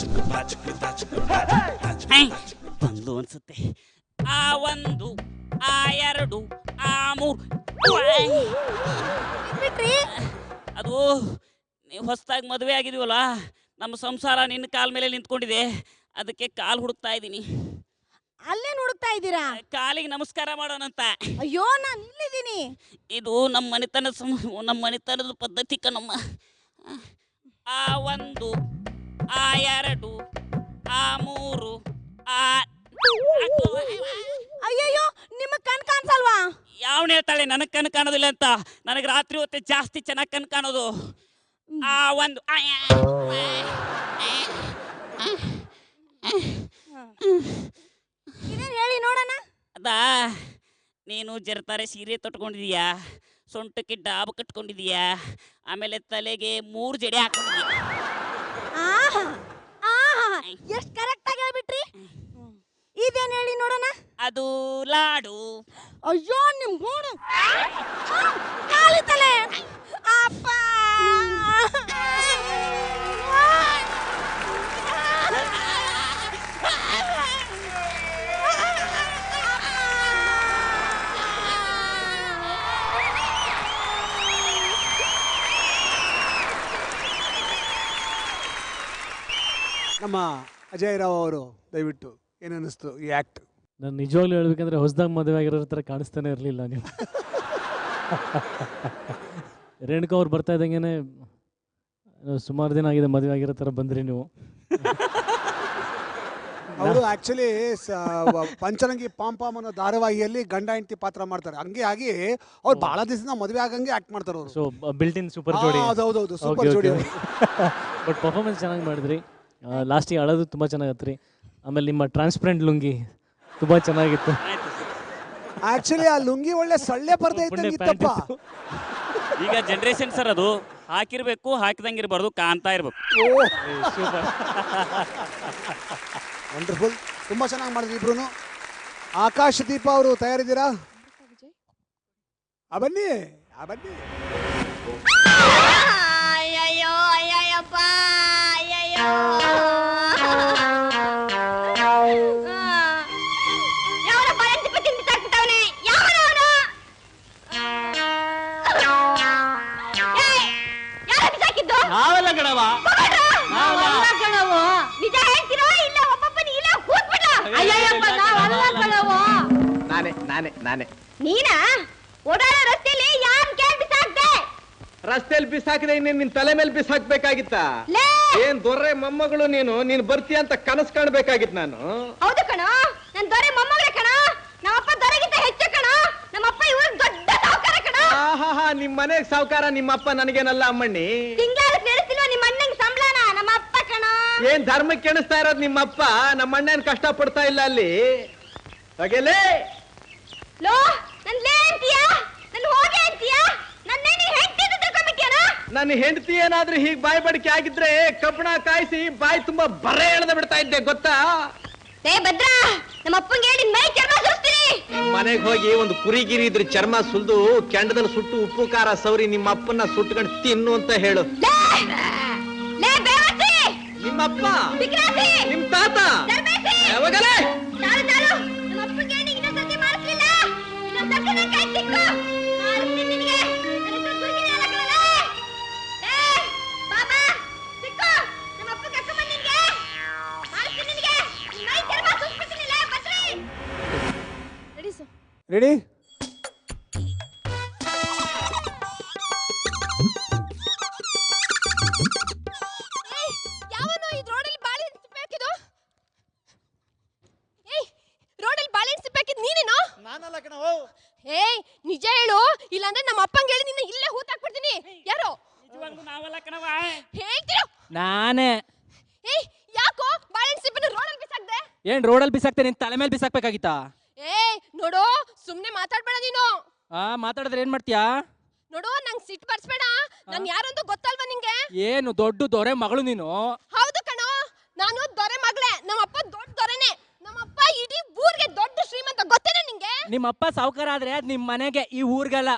ಬಂದು ಅನ್ಸುತ್ತೆ. ಆ ಒಂದು ಆ ಎರಡು ಆ ಮೂರು. ಅದು ನೀವು ಹೊಸದಾಗಿ ಮದುವೆ ಆಗಿದೀವಲ್ಲ, ನಮ್ಮ ಸಂಸಾರ ನಿನ್ನ ಕಾಲ ಮೇಲೆ ನಿಂತ್ಕೊಂಡಿದೆ, ಅದಕ್ಕೆ ಕಾಲು ಹುಡುಕ್ತಾ ಇದ್ದೀನಿ. ಅಲ್ಲೇ ಹುಡುಕ್ತಾ ಇದ್ದೀರಾ? ಕಾಲಿಗೆ ನಮಸ್ಕಾರ ಮಾಡೋಣಂತ. ಅಯ್ಯೋ ನಾನು ಇಲ್ಲಿದ್ದೀನಿ. ಇದು ನಮ್ಮ ಮನೆತನದ ಪದ್ಧತಿ ಕಣಮ್ಮ. ಆ ಒಂದು ಆ ಎರಡು ಆ ಮೂರು ಆ ಅಯ್ಯಯ್ಯೋ ನಿಮಗ್ ಕಣ್ ಕಾಣಿಸಲ್ವಾ? ಯಾವನ ಹೇಳ್ತಾಳೆ ನನಗೆ ಕಣ್ ಕಾಣೋದಿಲ್ಲ ಅಂತ? ನನಗೆ ರಾತ್ರಿ ಹೊತ್ತೆ ಜಾಸ್ತಿ ಚೆನ್ನಾಗಿ ಕಣ್ ಕಾಣೋದು. ಆ ಒಂದು ಇದೇನ್ ಹೇಳಿ ನೋಡೋಣ. ಅದಾ, ನೀನು ಜರತಾರೆ ಸೀರೆ ತೊಟ್ಕೊಂಡಿದೀಯಾ, ಸೊಂಟಕ್ಕೆ ಡಾಬ್ ಕಟ್ಕೊಂಡಿದೀಯಾ, ಆಮೇಲೆ ತಲೆಗೆ 3 ಜಡೆ ಹಾಕೊಂಡಿದೀಯ. ಎಷ್ಟು ಕರೆಕ್ಟ್ ಆಗಿ ಹೇಳ್ಬಿಟ್ರಿ. ಇದೇನ್ ಹೇಳಿ ನೋಡೋಣ. ಅದು ಲಾಡು. ಅಯ್ಯೋ ನಿಮ್ ಗೋಡು ಕಾಲಿ ತಲೆ. ಅಪ್ಪ ನಮ್ಮ ಅಜಯ್ ರಾವ್ ಅವರು ದಯವಿಟ್ಟು ಏನನ್ನಿಸ್ತು ಈ ಆ್ಯಕ್ಟ್? ನಾನು ನಿಜವಾಗ್ಲೂ ಹೇಳ್ಬೇಕಂದ್ರೆ ಹೊಸದಾಗಿ ಮದುವೆ ಆಗಿರೋ ಥರ ಕಾಣಿಸ್ತಾನೆ ಇರಲಿಲ್ಲ ನೀವು. ರೇಣುಕಾ ಅವ್ರು ಬರ್ತಾ ಇದ್ದಂಗೆ ಸುಮಾರು ದಿನ ಆಗಿದೆ ಮದುವೆ ಆಗಿರೋ ಥರ ಬಂದ್ರಿ ನೀವು. ಅವರು ಆಕ್ಚುಲಿ ಪಂಚರಂಗಿ ಪಾಂಪಾಮ್ ಅನ್ನೋ ಧಾರಾವಾಹಿಯಲ್ಲಿ ಗಂಡ ಹೆಂಡತಿ ಪಾತ್ರ ಮಾಡ್ತಾರೆ. ಹಂಗೆ ಆಗಿ ಅವ್ರು ಬಹಳ ದಿವಸ ಮದುವೆ ಆಗಂಗೆ ಆಕ್ಟ್ ಮಾಡ್ತಾರೆ ಅವರು. ಸೊ ಬಿಲ್ಟ್ ಇನ್ ಸೂಪರ್ ಜೋಡಿ. ಹೌದೌದು ಸೂಪರ್ ಜೋಡಿ. ಬಟ್ ಪರ್ಫಾರ್ಮೆನ್ಸ್ ಚೆನ್ನಾಗಿ ಮಾಡಿದ್ರಿ. ಲಾಸ್ಟಿಗೆ ಅಳೋದು ತುಂಬ ಚೆನ್ನಾಗತ್ರಿ. ಆಮೇಲೆ ನಿಮ್ಮ ಟ್ರಾನ್ಸ್ಪರೆಂಟ್ ಲುಂಗಿ ತುಂಬ ಚೆನ್ನಾಗಿತ್ತು. ಆಕ್ಚುಲಿ ಆ ಲುಂಗಿ ಒಳ್ಳೆ ಸೊಳ್ಳೆ ಬರ್ತಾ ಇತ್ತಪ್ಪ. ಈಗ ಜನರೇಷನ್ ಸರ್, ಅದು ಹಾಕಿರ್ಬೇಕು, ಹಾಕಿದಂಗೆ ಇರಬಾರ್ದು, ಕಾಣ್ತಾ ಇರ್ಬೇಕು. ವಂಡರ್ಫುಲ್, ತುಂಬಾ ಚೆನ್ನಾಗಿ ಮಾಡಿದ್ರಿ ಇಬ್ರು. ಆಕಾಶ್ ದೀಪ ಅವರು ತಯಾರಿದ್ದೀರಾ? ಬನ್ನಿ ಬನ್ನಿ. ಅಯ್ಯಯ್ಯೋ ಅಯ್ಯಯ್ಯಪ್ಪ ಅಯ್ಯಯ್ಯೋ. ಯಾವನಪ್ಪ ಎಂತ ತಿಂಡಿ ಸಾಕ್ಬಿಟ್ಟವನೆ? ಯಾವನವನು? ಯಾರ ಬಿಸಾಕಿದ್ದು? ನಾವೆಲ್ಲ ಗಣವ. ನಿಜ ಹೇಳ್ತಿರೋ ಇಲ್ಲ ಒಬ್ಬೊಬ್ಬನಿಗೆ ಇಲ್ಲ ಕೂತ್ಬಿಡ. ಅಯ್ಯಯ್ಯಪ್ಪ ನಾವಲ್ಲ ಕಣವು. ನಾನೇ ನೀನಾ? ಓಡಾಡೋ ರಸ್ತೆಯಲ್ಲಿ ಯಾನ್ ಕೇಳಿ ಬಿಸಾಕ್ದೆ? ರಸ್ತೆಯಲ್ಲಿ ಬಿಸಾಕಿದೆ, ಇನ್ನೇನ್ ನಿನ್ ತಲೆ ಮೇಲೆ ಬಿಸಾಕ್ಬೇಕಾಗಿತ್ತ? ಏನ್ ದೊರೆ ಮೊಮ್ಮಗಳು ನೀನು ಬರ್ತೀಯ ಅಂತ ಕನಸು ಕಾಣ್ಬೇಕಾಗಿತ್ತು ನಾನು. ಹೌದು ಕಣ, ನನ್ ದೊರೆ ಮೊಮ್ಮಗಳೇ ಕಣ. ನಮ್ಮಪ್ಪ ದೊರೆಗಿಂತ ಹೆಚ್ಚು ಕಣ. ನಮ್ಮಪ್ಪ ಇವ್ರ ದೊಡ್ಡ ಸಾವುಕಾರ ಕಣ. ನಿಮ್ ಮನೆಗ್ ಸಾವುಕಾರ ನಿಮ್ಮಪ್ಪ, ನನಗೇನಲ್ಲ ಅಮ್ಮಣ್ಣಿ. ತಿಂಗಳಕ್ಕೆ ನಡೆಸ್ತಿಲ್ವ ನಿಮ್ಮ ಅಣ್ಣಂಗೆ ಸಂಬಳನ? ನಮ್ಮಪ್ಪ ಕಣ. ಏನ್ ಧರ್ಮಕ್ಕೆ ಎಣಿಸ್ತಾ ಇರೋದು ನಿಮ್ಮಪ್ಪ? ನಮ್ಮ ಅಣ್ಣನ್ ಕಷ್ಟ ಪಡ್ತಾ ಇಲ್ಲ ಅಲ್ಲಿ. ಹಾಗೆಲೇ ಲೋ ನನ್ ಲೇ ಅಂತೀಯಾ? ನನ್ ಹೋಗೆ ಅಂತೀಯಾ? ನನ್ನೇನಿ ಹೆಂಡತಿ ಅಂತ ತಿಳ್ಕೊಂಡ್ಬಿಟ್ಯಾನ? ನನ್ನ ಹೆಂಡತಿ ಏನಾದ್ರೂ ಹೀಗ್ ಬಾಯಿ ಬಡಿಕೆ ಆಗಿದ್ರೆ ಕಬ್ಬಣ ಕಾಯಿಸಿ ಬಾಯಿ ತುಂಬಾ ಬರೆ ಎಳೆದ ಬಿಡ್ತಾ ಇದ್ದೆ ಗೊತ್ತಾ? ಏ ಭದ್ರಾ, ನಮ್ಮ ಅಪ್ಪಂಗೆ ಹೇಳಿ ಮೈ ಚರ್ಮ ಸುರಿಸ್ತೀನಿ. ಮನೆಗೆ ಹೋಗಿ ಒಂದು ಕುರಿಗಿರಿ ಇದ್ರ ಚರ್ಮ ಸುಲ್ದು ಕೆಂಡದಲ್ಲಿ ಸುಟ್ಟು ಉಪ್ಪು ಖಾರ ಸೌರಿ ನಿಮ್ಮ ಅಪ್ಪನ ಸುಟ್ಕೊಂಡು ತಿನ್ನು ಅಂತ ಹೇಳು. ಲೇ ಬೇವರ್ಸಿ, ನಿಮ್ಮಪ್ಪ, ಬಿಕ್ರಾಸಿ, ನಿಮ್ ತಾತ ಧರ್ಮೇಸಿ, ಯಾವಾಗಲೇ ಚಾಲು ಚಾಲು. ನಮ್ಮ ಅಪ್ಪಂಗೆ ಹೇಳಿ ಇನ್ನೊಂದ್ಸತಿ ಮಾಡಿಸ್ಲಿಲ್ಲ, ಇನ್ನೊಂದ್ಸತಿ ನನ್ ಕೈ ಸಿಕ್ಕು ಮಾಡಿಸ್ತೀನಿ ನಿನಗೆ. ನನ್ನ ಹೆಸರು ಕುರಿಗಿರಿ ಅಲ್ಲ ಕಣಲೇ. ಏ ಬಾಬಾ ಸಿಕ್ಕು, ನಮ್ಮ ಅಪ್ಪ ಕರ್ಕೊಂಡ್ ಬಂದ್ ನಿನ್ಗೆ ಮಾಡಿಸ್ತೀನಿ ನಿನಗೆ. ಮೈ ಚರ್ಮ ಸುರಿಸ್ಬಿಡ್ತೀನಿ. ಲೇ ಬದ್ರಿ ರೆಡಿ ಸರ್? ರೆಡಿ? ಯಾವನು ಈ ರೋಡಲ್ಲಿ ಬಾಳೆ ಸಿಪ್ಪಾಕಿದ್ದು? ಏಯ್ ರೋಡಲ್ಲಿ ಬಾಳೆ ಸಿಪ್ಪಾಕಿದ್ದು ನೀನೇನೋ? ನಾನಲ್ಲ ಕಣೋ. ಏಯ್ ನಿಜ ಹೇಳು, ಇಲ್ಲಾಂದ್ರೆ ನಮ್ಮ ಅಪ್ಪಂಗೆ ಹೇಳಿ ನಿನ್ನ ಇಲ್ಲೇ ಹೂತಾಕ್ಬಿಡ್ತೀನಿ. ಯಾರು? ನಿಜವಾಗ್ಲೂ ನಾವೆಲ್ಲ ಕಣವ. ಹೇಳ್ತೀರೋ? ನಾನೇ. ಏಯ್ ಯಾಕೋ ಬಾಳೆಹಣ್ಣು ಸಿಪ್ಪೆನ ರೋಡಲ್ಲಿ ಬಿಸಾಕ್ದೆ? ಏನ್ ರೋಡಲ್ಲಿ ಬಿಸಾಕ್ತೆ ನಿನ್ ತಲೆ ಮೇಲೆ ಬಿಸಾಕ್ಬೇಕಾಗಿತ್ತಾ? ಏಯ್ ನೋಡು ಸುಮ್ನೆ ಮಾತಾಡ್ಬೇಡ ನೀನು. ಮಾತಾಡಿದ್ರೆ ಏನ್ ಮಾಡ್ತೀಯಾ? ನೋಡು ನಂಗ್ ಸಿಟ್ಟು ಬರ್ಸ್ಬೇಡ. ನಾನ್ ಯಾರಂತ ಗೊತ್ತಲ್ವಾ ನಿಂಗೆ? ಏನು ದೊಡ್ಡ ದೊರೆ ಮಗಳು ನೀನು? ಹೌದು ಕಣೋ, ನಾನು ದೊರೆ ಮಗಳೇ. ನಮ್ಮಪ್ಪ ದೊಡ್ಡ ದೊರೆನೆ. ನಮ್ಮಪ್ಪ ಇಡೀ ಊರಿಗೆ ದೊಡ್ಡ ಶ್ರೀಮಂತ, ಗೊತ್ತೇನೆ ನಿಂಗೆ? ನಿಮ್ಮಪ್ಪ ಸಾವುಕಾರ ಆದ್ರೆ ಅದ್ ನಿಮ್ ಮನೆಗೆ, ಈ ಊರ್ಗಲ್ಲ.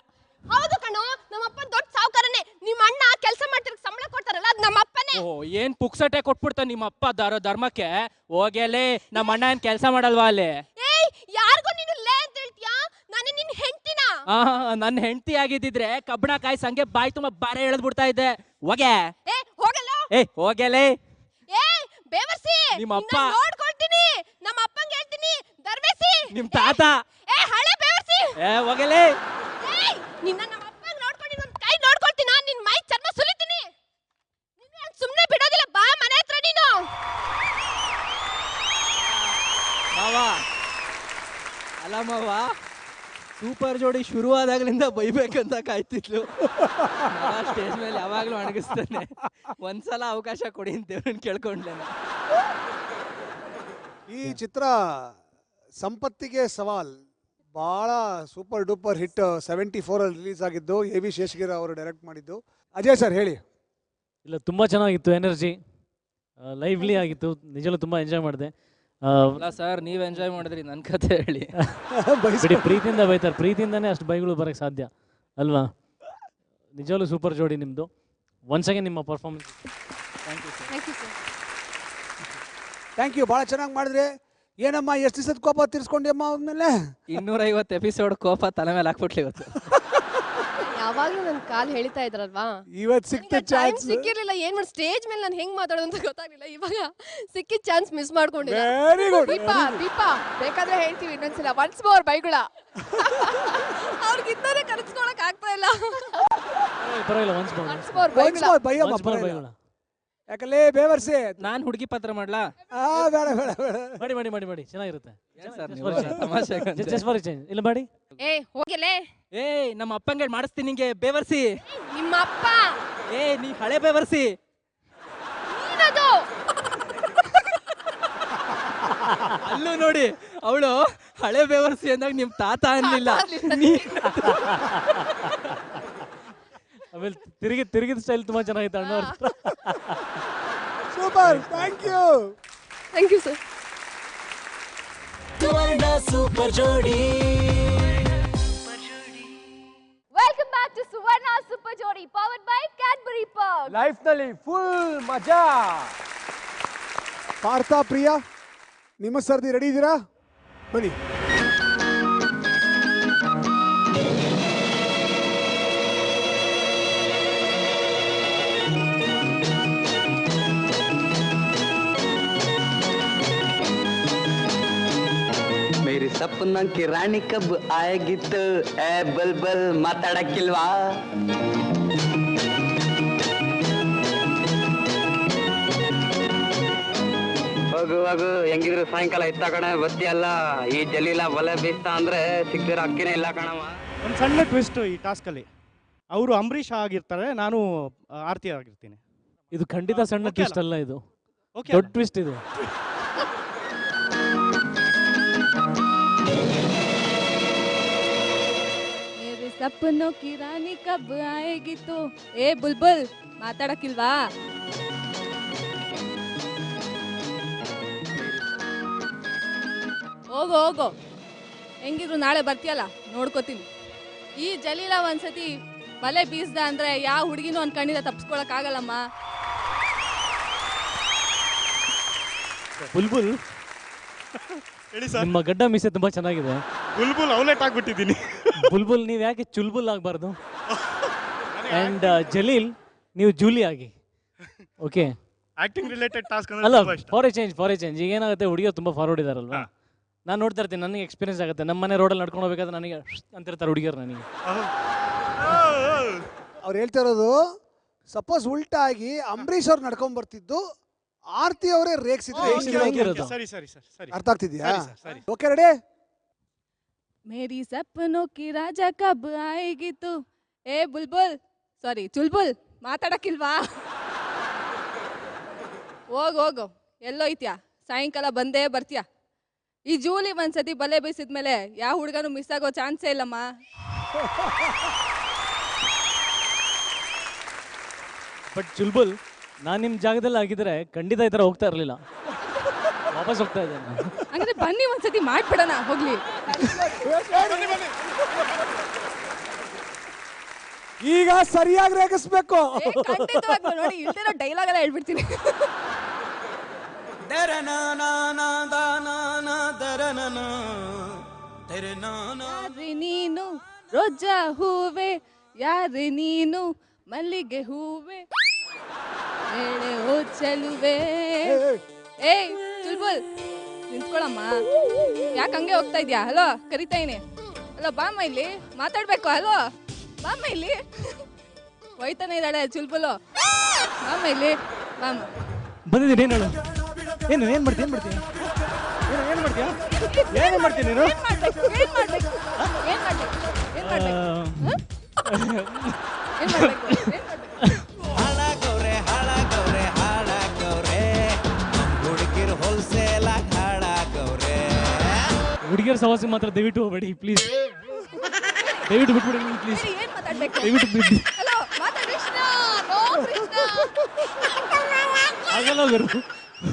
ಹೌದು ಕಣೋ, ನಮ್ಮಪ್ಪ ದೊಡ್ಡ ಸಾವುಕಾರನೇ. ನಿಮ್ಮ ಅಣ್ಣ ಕೆಲಸ ಮಾಡ್ತಿರಕ್ ಸಂಬಳ ಕೊಡ್ತಾರಲ್ಲ, ಅದ್ ನಮ್ಮಪ್ಪನೇ. ಓ ಏನ್ ಪುಕ್ಸಟೆ ಕೊಟ್ಬಿಡ್ತ ನಿಮ್ಮಪ್ಪ ಧರ್ಮಕ್ಕೆ? ಹೋಗ್ಯಲೇ, ನಮ್ಮ ಅಣ್ಣ ಏನ್ ಕೆಲಸ ಮಾಡಲ್ವಾ ಅಲ್ಲಿ? ಏಯ್ ಯಾರಿಗೂ ನೀನು ಲೇ ಅಂತ ಹೇಳ್ತೀಯಾ? ನಾನು ನಿನ್ ಹೆಂಡ್ತಿನ. ನನ್ನ ಹೆಂಡತಿ ಆಗಿದ್ದಿದ್ರೆ ಕಬ್ಬಣ ಕಾಯಿ ಸಂಗೆ ಬಾಯಿ ತುಂಬಾ ಬಾರೆ ಎಳೆದ್ ಬಿಡ್ತಾ ಇದ್ದೆ. ಹೋಗೆ. ಏ ಹೋಗಲ್ಲ. ಹೋಗ್ಯಲೇ. ಏ ಬೇವರ್ಸಿ, ನಿಮ್ಮಪ್ಪ ನೋಡ್ಕೊಳ್ತೀನಿ. ನಮ್ಮ ಅಪ್ಪಂಗೆ ಹೇಳ್ತೀನಿ. ದರ್ವೇಸಿ ನಿಮ್ ತಾತ. ಏ ಹಳೆ ಬೇವರ್ಸಿ. ಹೋಗಲೇ. ಏಯ್ ನಿನ್ನ ನಮ್ಮ ಅಪ್ಪಂಗೆ ನೋಡ್ಕೊಂಡು ನನ್ನ ಕೈ ನೋಡ್ಕೊಳ್ತೀನಿ. ನಾನು ನಿನ್ನ ಮೈ ಚರ್ಮ ಸುಲಿತೀನಿ. ನಿನ್ನ ಸುಮ್ಮನೆ ಬಿಡೋದಿಲ್ಲ. ಬಾ ಮನೆ ಹತ್ರ ನೀನು. ಮಾವ ಅಲ್ಲ ಮಾವ, ಸೂಪರ್ ಜೋಡಿ ಶುರುವಾದಾಗ್ಲಿಂದ ಬೈಬೇಕಂತ ಕಾಯ್ತಿದ್ಲು. ಸ್ಟೇಜ್ ಮೇಲೆ ಯಾವಾಗ್ಲೂ ಅಣಗಿಸ್ತಾನೆ. ಒಂದ್ಸಲ ಅವಕಾಶ ಕೊಡಿ ಅಂತ ಕೇಳ್ಕೊಂಡ್ಲೇನ. ಈ ಚಿತ್ರ ಸಂಪತ್ತಿಗೆ ಸವಾಲ್ ಭಾಳ ಸೂಪರ್ ಡೂಪರ್ ಹಿಟ್ 74 ರಿಲೀಸ್ ಆಗಿದ್ದು. ಎ ವಿ ಶೇಷಗಿರಿ ಅವರು ಡೈರೆಕ್ಟ್ ಮಾಡಿದ್ದು. ಅಜಯ್ ಸರ್ ಹೇಳಿ. ಇಲ್ಲ ತುಂಬ ಚೆನ್ನಾಗಿತ್ತು, ಎನರ್ಜಿ ಲೈವ್ಲಿ ಆಗಿತ್ತು. ನಿಜವೂ ತುಂಬ ಎಂಜಾಯ್ ಮಾಡಿದೆ. ಸರ್ ನೀವ್ ಎಂಜಾಯ್ ಮಾಡಿದ್ರಿ, ನನ್ನ ಕತೆ ಹೇಳಿ. ಬಿಡಿ, ಪ್ರೀತಿಯಿಂದ ಬೈತಾರೆ. ಪ್ರೀತಿಯಿಂದನೇ ಅಷ್ಟು ಬೈಗಳು ಬರೋಕ್ಕೆ ಸಾಧ್ಯ ಅಲ್ವಾ? ನಿಜವೂ ಸೂಪರ್ ಜೋಡಿ ನಿಮ್ಮದು. ಒನ್ಸ್ ಅಗೇನ್ ನಿಮ್ಮ performance thank you sir. Thank you, ಭಾಳ ಚೆನ್ನಾಗಿ ಮಾಡಿದ್ರಿ. ಏನಮ್ಮ ಎಷ್ಟು ದಿವಸದ ಕೋಪ ತೀರ್ಸ್ಕೊಂಡ್ಯಮ್ಮ ಆದ್ಮೇಲೆ? 250 ಎಪಿಸೋಡ್ ಕೋಪ ತಲೆ ಮೇಲೆ ಹಾಕ್ಬಿಟ್ಲಿ ಇವತ್ತು. ಯಾವಾಗಲೂ ನನ್ನ ಕಾಲ್ ಹೇಳ್ತಾ ಇದ್ರಲ್ವಾ, ಇವತ್ತು ಸಿಕ್ತ ಚಾನ್ಸ್ ಸಿಕ್ಕಿರ್ಲಿಲ್ಲ. ಏನ್ ಮಾಡಿ ಸ್ಟೇಜ್ ಮೇಲೆ ನಾನು ಹೆಂಗ್ ಮಾತಾಡೋದು ಅಂತ ಗೊತ್ತಾಗ್ಲಿಲ್ಲ. ಇವಾಗ ಸಿಕ್ಕಿದ ಚಾನ್ಸ್ ಮಿಸ್ ಮಾಡ್ಕೊಂಡಿಲ್ಲ. Very good. ದೀಪಾ ಬೇಕಾದ್ರೆ ಹೇಳ್ತೀವಿ ಇನ್ನೊಂದ್ಸಲ ಒನ್ಸ್ ಮೋರ್ ಬೈಗುಳ. ಅವ್ರಿಗಿದ್ದಾನೆ ಕರೆಸ್ಕೊಳಕ್ ಆಗ್ತಾ ಇಲ್ಲ. ಪರವಾಗಿಲ್ಲ, ಒನ್ಸ್ ಮೋರ್ ಬೈಗುಳ. ಯಾಕಲೇ ಬೇವರ್ಸಿ, ನಾನ್ ಹುಡುಗಿ ಪಾತ್ರ ಮಾಡ್ಲಾ? ಬೇಡ ಬೇಡ ಬೇಡ, ಮಾಡಿ ಮಾಡಿ ಮಾಡಿ ಮಾಡಿ, ಚೆನ್ನಾಗಿರುತ್ತೆ. ಇಲ್ಲ ಮಾಡಿ. ಏ ಹೋಗಿಲೇ. ನಮ್ಮ ಅಪ್ಪಂಗೆ ಮಾಡಿಸ್ತೀನಿ ನಿಂಗೆ ಬೇವರ್ಸಿ. ನಿಮ್ಮ ಅಪ್ಪ. ನೀ ಹಳೆ ಬೇವರ್ಸಿ. ನೀನದು. ಅಲ್ಲೂ ನೋಡಿ, ಅವಳು ಹಳೆ ಬೇವರ್ಸಿ ಅಂದಾಗ ನಿಮ್ ತಾತ ಅನ್ಲಿಲ್ಲ. ಆಮೇಲೆ ತಿರುಗಿದ ಸ್ಟೈಲ್ ತುಂಬಾ ಚೆನ್ನಾಗಿತ್ತು ಅಣ್ಣವ್ರ. Super, thank you. Thank you sir. Super Jodi. Welcome back to Suvarna Super Jodi, powered by Cadbury Perk. Life ನಲ್ಲಿ ಫುಲ್ ಮಜಾ. ಪಾರ್ಥ, ಪ್ರಿಯಾ, ನಿಮ್ಮ ಸರ್ದಿ ರೆಡಿ ಇದ್ದೀರಾ? ಬನ್ನಿ. मेरी सपना की रानी कब आएगी तो ए बलबल ಮಾತಾಡಕ್ಕಿಲ್ವಾ? ಹೋಗು ಹೋಗು, ಹೆಂಗಿದ್ರು ಸಾಯಂಕಾಲ ಇತ್ತ ಕಣ ಬತ್ತಿಯಲ್ಲ. ಈ ಜಲೀಲ ಬಲೆ ಬೀಸ್ತಾ ಅಂದ್ರೆ ಸಿಕ್ತಿರೋ ಅಕ್ಕಿನೇ ಇಲ್ಲ ಕಣವ. ಒಂದು ಸಣ್ಣ ಟ್ವಿಸ್ಟ್ ಈ ಟಾಸ್ಕಲ್ಲಿ. ಅವರು ಅಂಬರೀಷ್ ಆಗಿರ್ತಾರೆ, ನಾನು ಆರ್ತಿ ಆಗಿರ್ತೀನಿ. ಇದು ಖಂಡಿತ ಸಣ್ಣ ಟ್ವಿಸ್ಟ್ ಅಲ್ಲ, ಇದು ದೊಡ್ಡ ಟ್ವಿಸ್ಟ್ ಇದು. ಸಪನೋ ಕಿ ರಾನಿ ಕಬ್ ಆಯೇಗಿ ತೋ ಏ ಬುಲ್ಬುಲ್ ಮಾತಾಡಕ್ಕಿಲ್ವಾ? ಹೋಗೋ ಹೋಗೋ, ಹೆಂಗಿದ್ರು ನಾಳೆ ಬರ್ತೀಯಲ್ಲ ನೋಡ್ಕೋತೀನಿ. ಈ ಜಲೀಲ ಒಂದ್ಸತಿ ಬಲೆ ಬೀಸ್ದ ಅಂದ್ರೆ ಯಾವ ಹುಡುಗಿನೂ ಒಂದ್ ಕಣ್ಣಿಂದ ತಪ್ಪಿಸ್ಕೊಳಕ್ ಆಗಲ್ಲಮ್ಮ. ಬುಲ್ಬುಲ್, ನಿಮ್ಮ ಗಡ್ಡ ಮೀಸೆ ತುಂಬಾ ಚೆನ್ನಾಗಿದೆ. ಬುಲ್ಬುಲ್ ಔಲೆಟ್ ಆಗ್ಬಿಟ್ಟಿದ್ದೀನಿ. ಬುಲ್ಬುಲ್, ನೀವು ಯಾಕೆ ಚುಲ್ಬುಲ್ ಆಗಬಾರ್ದು? ಅಂಡ್ ಜಲೀಲ್, ನೀವು ಜೂಲಿ ಆಗಿ. ಓಕೆ, ಆಕ್ಟಿಂಗ್ ರಿಲೇಟೆಡ್ ಟಾಸ್ಕ್ ಅಲ್ಲ, ಫಾರ್ ಎ ಚೇಂಜ್. ಈಗ ಏನಾಗುತ್ತೆ, ಹುಡುಗಿಯರು ತುಂಬಾ ಫಾರ್ವರ್ಡ್ ಇದಾರಲ್ವಾ, ನಾನು ನೋಡ್ತಾ ಇರ್ತೀನಿ, ನನಗೆ ಎಕ್ಸ್ಪೀರಿಯನ್ಸ್ ಆಗುತ್ತೆ. ನಮ್ಮ ಮನೆ ರೋಡಲ್ಲಿ ನಡ್ಕೊಂಡು ಹೋಗ್ಬೇಕಾದ್ರೆ ನನಗೆ ಅಂತಿರ್ತಾರೆ ಹುಡುಗಿಯರು ನನಗೆ. ಅವ್ರು ಹೇಳ್ತಾ ಇರೋದು, ಸಪೋಸ್ ಉಲ್ಟಾ ಆಗಿ ಅಂಬರೀಷ್ ಅವ್ರು ನಡ್ಕೊಂಡ್ ಬರ್ತಿದ್ದು ಆರ್ತಿ ಅವರೇ ರೇಗಿಸಿದ್ರೆ ಸರಿ ಸರಿ ಸರಿ, ಅರ್ಥ ಆಗ್ತಿದ್ಯಾ? Okay, ready? ಮೇರಿ ಸಪನೋ ಕಿ ರಾಜ ಕಬ್ ಆಯೇಗಿ ತೋ ಏ ಬುಲ್ಬುಲ್, ಸಾರಿ ಚುಲ್ಬುಲ್ ಮಾತಾಡಕ್ಕಿಲ್ವಾ? ಹೋಗು ಎಲ್ಲೋಯ್ತ್ಯಾ? ಸಾಯಂಕಾಲ ಬಂದೇ ಬರ್ತೀಯ. ಈ ಜೂಲಿ ಒಂದ್ಸತಿ ಬಲೆ ಬೀಸಿದ್ಮೇಲೆ ಯಾವ ಹುಡುಗನು ಮಿಸ್ ಆಗೋ ಚಾನ್ಸೇ ಇಲ್ಲಮ್ಮ. ಬಟ್ ಚುಲ್ಬುಲ್, ನಾನು ನಿಮ್ಮ ಜಾಗದಲ್ಲಿ ಆಗಿದ್ರೆ ಖಂಡಿತ ಈ ಥರ ಹೋಗ್ತಾ ಇರಲಿಲ್ಲ, ವಾಪಸ್ ಹೋಗ್ತಾ ಇದ್ದೆ. ಹಂಗಾದ್ರೆ ಬನ್ನಿ ಒಂದ್ಸತಿ ಮಾಡ್ಬಿಡೋಣ, ಹೋಗ್ಲಿ. ಈಗ ಸರಿಯಾಗಿ ರೇಗಿಸ್ಬೇಕು. ಖಂಡಿತವಾಗ್ಲೂ ನೋಡಿ, ಇಲ್ದಿರೋ ಡೈಲಾಗ್ ಎಲ್ಲ ಹೇಳ್ಬಿಡ್ತೀನಿ. ಯಾರಿ ನೀನು ರೋಜಾ ಹೂವೆ, ಯಾರಿ ನೀನು ಮಲ್ಲಿಗೆ ಹೂವೆ, ಹೇಳೆ ಓ ಚಲುವೆ. ಏಯ್ ಚುಲ್ಬುಲ್, ನಿಂತ್ಕೊಳಮ್ಮ. ಯಾಕೆ ಹಂಗೆ ಹೋಗ್ತಾ ಇದ್ಯಾ? ಹಲೋ, ಕರಿತಾ ಇದೀನಿ. ಹಲೋ, ಬಾಮ್ಮ ಇಲ್ಲಿ ಮಾತಾಡ್ಬೇಕು. ಹಲೋ, ಬಾಮ್ಮ ಇಲ್ಲಿ. ಹೋಯ್ತಾನೆ ಇದ್ದಾಳೆ ಚುಲ್ಬುಲು. ಬಾಮ್ಮ ಇಲ್ಲಿ, ಬಾಮ್ಮ. ಬಂದಿದ್ದೀನಿ, ಏನು ಏನು ಮಾಡ್ತೀನಿ ಏನು ಮಾಡ್ತೀಯ ಏನು ಮಾಡ್ತೀನಿ ನೀನು? ಹುಡುಗಿಯರ ಸವಾಸಿ ಮಾತ್ರ ದಯವಿಟ್ಟು ಹೋಗಬೇಡಿ ಪ್ಲೀಸ್. ದಯವಿಟ್ಟು ಬಿಟ್ಬಿಡಿ ಪ್ಲೀಸ್. ದಯವಿಟ್ಟು ಬಿಡಿ. ಆಗಲ್ಲ ಗುರು,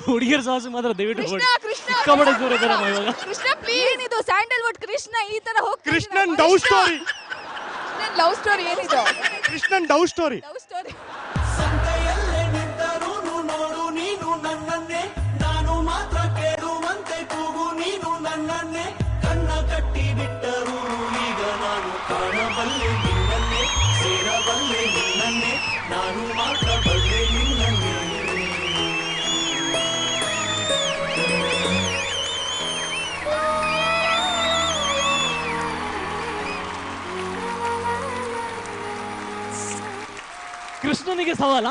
ಹುಡುಗಿಯರ ಸವಾಸಿ ಮಾತ್ರ ದಯವಿಟ್ಟು ಹೋಗಬೇಡಿ. ಸಿಕ್ಕಾಪಟ್ಟೆ ದೂರ ಇದ್ದಾರೆ ಇವಾಗ. ಕೃಷ್ಣ ಪ್ಲೀಸ್, ಇದು ಸ್ಯಾಂಡಲ್ವುಡ್ ಕೃಷ್ಣ ಈ ತರ ಹೋಗ್ತಾ. ಕೃಷ್ಣನ್ ಡವ್ ಸ್ಟೋರಿ. ಕೃಷ್ಣನ್ ಲವ್ ಸ್ಟೋರಿ ಏನಿದು? ಕೃಷ್ಣನ್ ಡವ್ ಸ್ಟೋರಿ. Love story. ಸಂತೆಯಲ್ಲೇ ನಿಂತರೂ ನೋಡು ನೀನು ನನ್ನನ್ನೇ, ನಾನು ಮಾತ್ರ ಕೇಳುವಂತೆ ಕೂಗು ನೀನು ನನ್ನನ್ನೇ, ಕಣ್ಣ ಕಟ್ಟಿ ಬಿಟ್ಟರು ಈಗ ನಾನು ಕಾಣಬಲ್ಲೆ ನಿನ್ನನ್ನೇ, ಸೇರಬಲ್ಲೆ ನಿನ್ನನ್ನೇ, ನಾನು ಮಾತ್ರ ಬಲ್ಲೆ ನಿನ್ನನ್ನೇ. ಕೃಷ್ಣನಿಗೆ ಸವಾಲ?